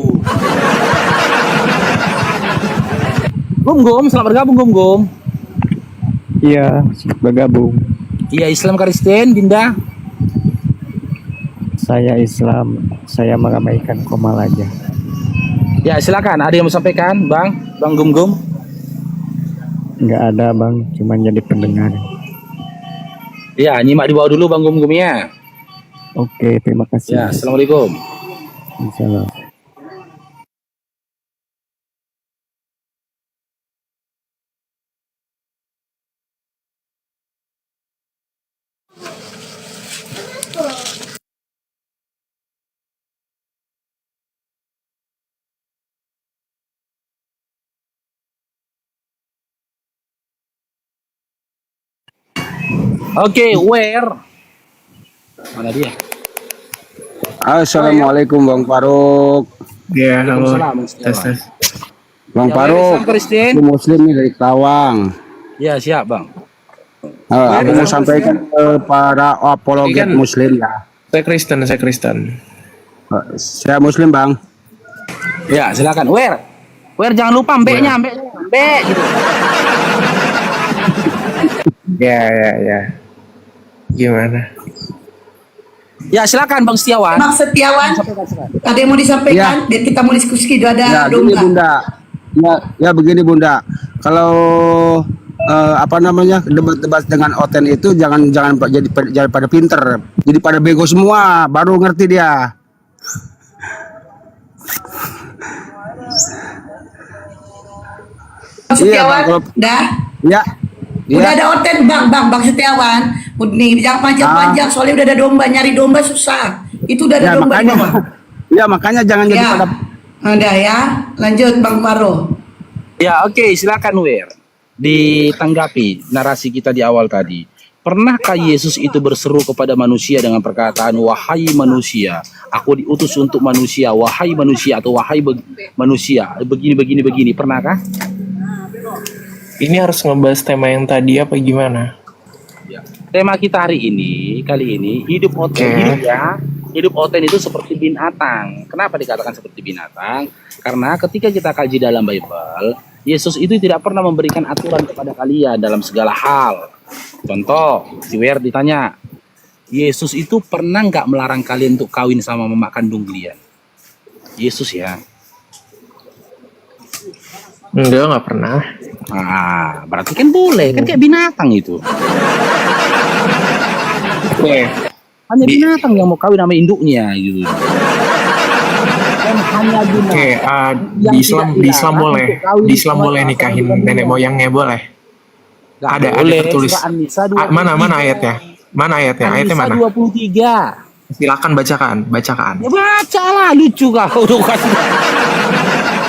Gom, selamat bergabung Gom. Iya, bergabung. Iya, Islam Kristen, Dinda. Saya Islam, saya meramaikan Komal aja. Ya, silakan. Ada yang mau sampaikan, Bang Gom? Nggak ada Bang, cuma jadi pendengar. Ya, nyimak di bawah dulu Bang Gom ya. Oke, terima kasih. Ya, assalamualaikum. Insyaallah. Oke, where? Mana dia? Assalamualaikum Bang Faruk. Ya, halo. Tes. Bang Ya, Faruk, Islam Kristen. aku Muslim nih dari Kerawang. Ya, siap Bang. Aku mau sampaikan ke para apologet Muslim ya. Saya Kristen. Saya Muslim Bang. Ya, silakan. Where jangan lupa mbeknya, mbek gitu. Ya. Gimana? Ya, silakan Bang Setiawan. Bang Setiawan, ada yang mau disampaikan? Biar kita mau diskusi, ada Ya, begini domba. Bunda. Ya begini Bunda. Kalau debat-debat dengan Oten itu jangan jadi pada pinter, jadi pada bego semua, baru ngerti dia. Bang Setiawan, Bang, dah. Ya. Udah ada Oten, Bang Setiawan. Nih, jangan panjang-panjang, soalnya udah ada domba, nyari domba susah. Itu udah ada domba. Makanya jangan jadi pada. Udah ya, lanjut Bang Faro. Ya, oke, silakan Wer. Ditanggapi narasi kita di awal tadi. Pernahkah Yesus itu berseru kepada manusia dengan perkataan, wahai manusia, aku diutus untuk manusia, wahai manusia, atau wahai manusia, begini. Pernahkah? Ini harus ngebahas tema yang tadi apa gimana? Ya. Tema kita kali ini, hidup Oten. Hidup Oten itu seperti binatang. Kenapa dikatakan seperti binatang? Karena ketika kita kaji dalam Bible, Yesus itu tidak pernah memberikan aturan kepada kalian dalam segala hal. Contoh, si Wer ditanya, Yesus itu pernah nggak melarang kalian untuk kawin sama mama kandung kalian? Yesus ya. Enggak pernah. Ah, berarti kan boleh, kan kayak binatang itu. Hanya binatang yang mau kawin sama induknya gitu. Dan hanya binatang. Di Islam boleh. Di Islam boleh nikahin nenek moyangnya boleh. Ada tertulis. Mana ayatnya? Mana ayatnya? Ayatnya mana? 23. Silakan bacakan. Ya bacalah, lucu kau udah kasih.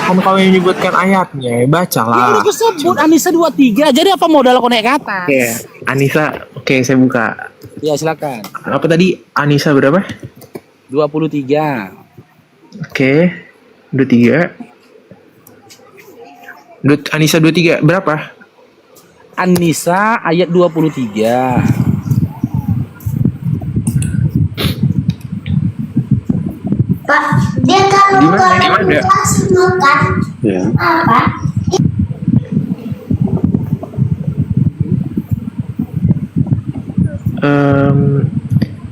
Kan kau yang menyebutkan ayatnya, bacalah. Ya udah kesebut Anisa 23. Jadi apa modal kau naik ke atas? Oke, Anissa, saya buka. Ya silakan. Apa tadi? Anissa berapa? 23. Oke. 23. Anissa 23 berapa? An-Nisa ayat 23. Pak, Dia kalau Di mana? langsung makan Ya. apa?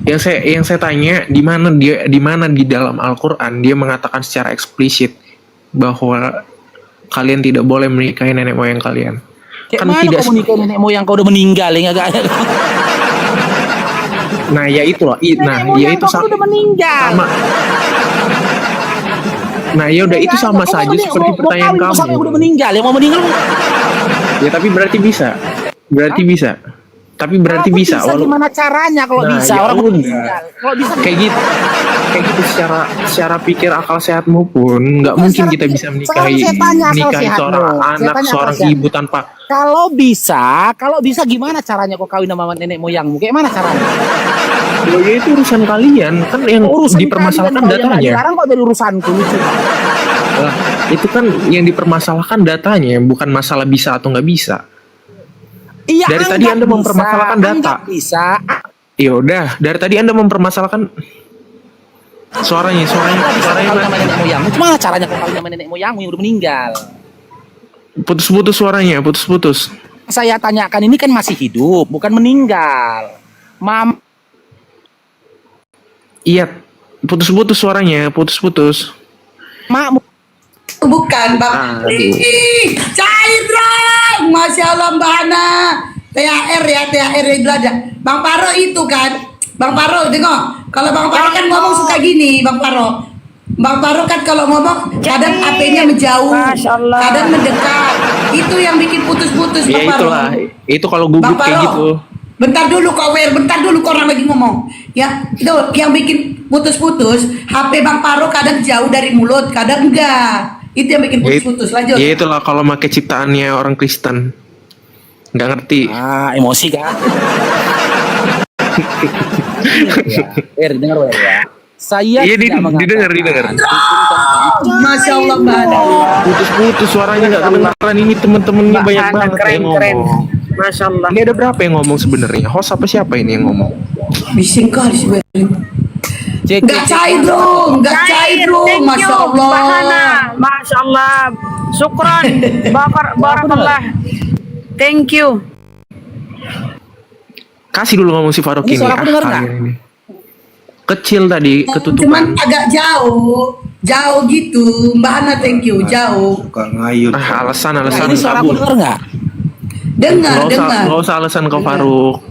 Yang saya tanya di mana di dalam Al-Qur'an dia mengatakan secara eksplisit bahwa kalian tidak boleh menikahi nenek moyang kalian. Kayak Kan mana tidak kau menikah nenek moyang kau udah meninggal ya enggak ada. Nah, ya itu loh. Nah, ya itu kau udah meninggal. sama. Nah, ya udah itu sama saja seperti pertanyaan kamu. Sampai udah meninggal, yang mau meninggal. Ya tapi berarti bisa. Berarti bisa. Tapi berarti bisa. Gimana caranya kalau Nah, bisa ya orang udah. meninggal. Kalau bisa Kayak gitu. Kayak gitu secara pikir akal sehatmu pun nggak mungkin kita bisa menikahi saya tanya akal menikahi sehatmu. seorang Saya anak, tanya seorang akal sehat. ibu tanpa. Kalau bisa gimana caranya kok kawin sama nenek moyangmu? Kayak mana caranya? Loh, ya itu urusan kalian kan yang Urusan dipermasalahkan kalian, datanya. sekarang kok dari urusanku lucu. Lah, itu kan yang dipermasalahkan datanya, bukan masalah bisa atau nggak bisa. Iya, Dari tadi anggap Anda bisa, mempermasalahkan data. anggap bisa. Ya udah, dari tadi Anda mempermasalahkan suaranya. Kawin sama nenek moyangmu. Gimana caranya kok kawin sama nenek moyangmu yang udah meninggal? Putus-putus suaranya, putus-putus. Saya tanyakan ini kan masih hidup, bukan meninggal. Iya, putus-putus suaranya, putus-putus. Makmu. Bukan Bang. Ih, cair dong. Masya Allah Mbak Hana. THR ya, THR yang belajar. Bang Paro itu kan. Bang Paro, tengok. Kalau Bang Paro kan ngomong suka gini, Bang Paro. Bang Paro kan kalau ngomong kadang HP-nya menjauh, kadang mendekat. Itu yang bikin putus-putus Ya Bang Paro. itulah, itu kalau gugup Bang kayak Paro, gitu. bentar dulu kok Wer, bentar dulu kok orang lagi ngomong. Ya, itu yang bikin putus-putus. HP Bang Paro kadang jauh dari mulut, kadang enggak. Itu yang bikin putus-putus. Lanjut. Ya itulah kalau pakai ciptaannya orang Kristen. Nggak ngerti. Emosi kan? Dengar ya. Saya Iya, tidak mengatakan. didengar. Masya Allah Mbak Hana. Putus-putus suaranya nggak kedengaran. Ini temen-temennya banyak Hana, banget yang keren. ngomong. Masya Allah. Ini ada berapa yang ngomong sebenarnya? Host apa siapa ini yang ngomong? Bising kali sih Wer. Nggak cair dong, nggak cair dong. Thank you, Masya Allah. Mbak Hana. Masya Allah. Syukron. Barakallah. Thank you. Kasih dulu ngomong si Faruk Ini ini. suara aku dengar nggak? kalian ini. Kecil tadi, Cuman ketutupan. agak jauh gitu. Mbak Hana thank you, jauh. Alasan Ini suara aku kabur. dengar nggak? Dengar. Nggak usah alasan kau Faruk.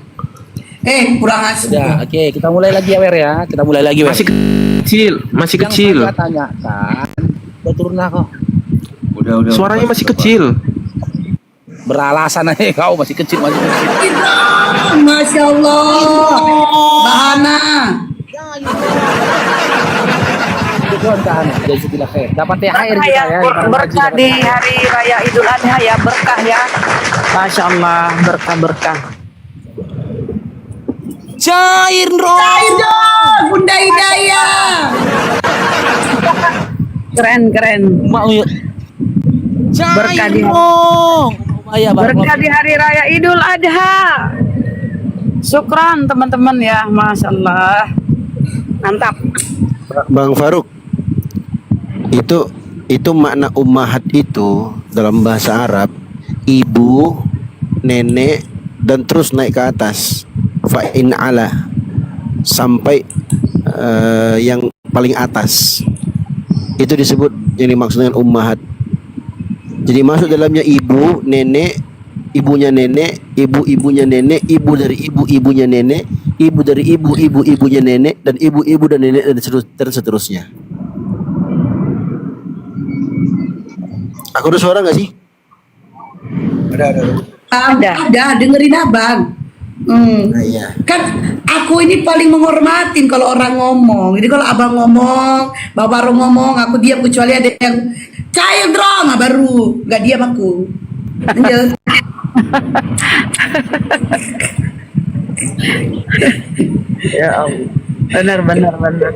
Kurang asik. Ya, oke, kita mulai lagi ya Wer ya. Kita mulai lagi Wer. Masih kecil. Yang saya tanyakan, udah turun lah kok. Udah. Suaranya masih kecil. Beralasan aja kau masih kecil. Masya Allah. Mbak Hana. Dapat THR kita ya. Berkah di hari raya Idul Adha ya, berkah ya. Masya Allah, berkah. Cair dong, Bunda Hidayah. Keren. Berkah di berkah di hari raya Idul Adha. Syukran teman-teman ya, Masya Allah. Mantap. Bang Faruk, itu makna ummahat itu dalam bahasa Arab ibu, nenek, dan terus naik ke atas. Fa'in ala sampai yang paling atas. Itu disebut yang dimaksud dengan ummahat. Jadi masuk dalamnya ibu, nenek, ibunya nenek, ibu-ibunya nenek, ibu dari ibu-ibunya nenek, ibu dari ibu-ibu-ibunya nenek, dan ibu-ibu dan nenek dan seterusnya. Aku ada suara nggak sih? Ada, dengerin abang. Nah, iya. Kan aku ini paling menghormatin kalau orang ngomong. Jadi kalau abang ngomong, Bapak Baru ngomong, aku diam kecuali ada yang cair drama baru nggak diam aku. Lanjut. Ya Allah. Benar.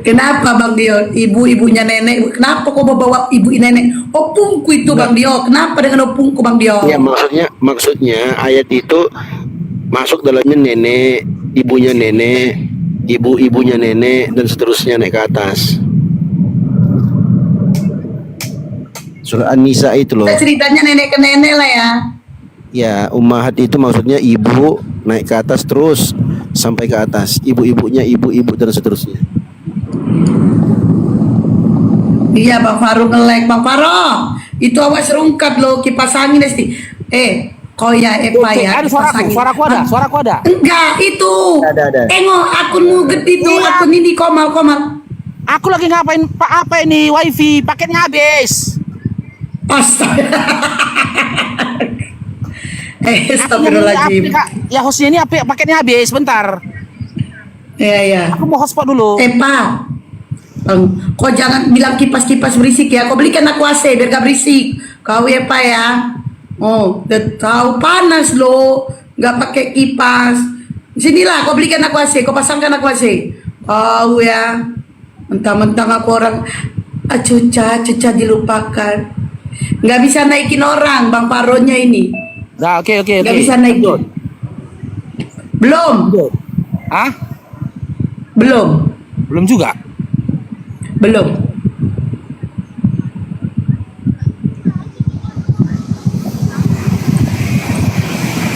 Kenapa Bang Dio? Ibu-ibunya nenek. Kenapa kok bawa ibu nenek? Opungku itu Bang Dio. Kenapa dengan opungku Bang Dio? Ya maksudnya ayat itu masuk dalamnya nenek, ibunya nenek, ibu-ibunya nenek, dan seterusnya naik ke atas. Surah An-Nisa itu loh. Ceritanya nenek ke nenek lah ya. Ya, ummahat itu maksudnya ibu naik ke atas terus sampai ke atas. Ibu-ibunya ibu-ibu dan seterusnya. Iya Bang Faru ngelek. Bang Faro, itu awas rungkat loh kipas angin Esti. Kau ya Epa ya. Ada suaraku ada. Enggak, itu. Ada. Tengok akunmu gede tuh, akun ini Komal. Aku lagi ngapain apa ini wifi paketnya habis. Astaga. Astagfirullahaladzim. Ya hostnya ini apa paketnya habis bentar. Iya. Aku mau hotspot dulu. Pak. Kau jangan bilang kipas-kipas berisik ya. Kau belikan aku AC biar gak berisik. Kau ya Pak ya. Oh, udah tahu panas loh. Gak pakai kipas. Sinilah kau belikan aku AC. Kau pasangkan aku AC. Kau ya. Mentang-mentang aku orang cuca dilupakan. Gak bisa naikin orang Bang Paronya ini. Nah, oke. Gak bisa naikin. Belum. Hah? Belum juga. Belum.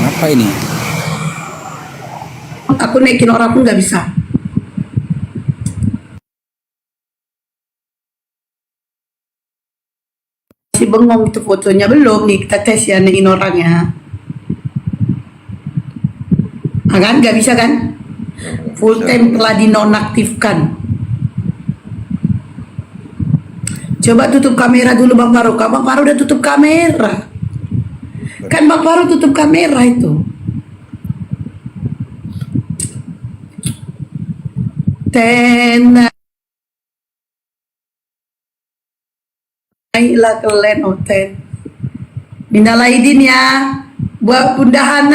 Apa ini? Aku naikin orang pun nggak bisa. Si bengong itu fotonya belum nih, kita tes ya naikin orangnya. Kan nggak bisa kan? Full time telah dinonaktifkan. Coba tutup kamera dulu Bang Faru. Bang Faru udah tutup kamera. Kan Bang Faru tutup kamera itu. Ayolah kalian hotel. Minal aidin ya. Buat Bunda Hana.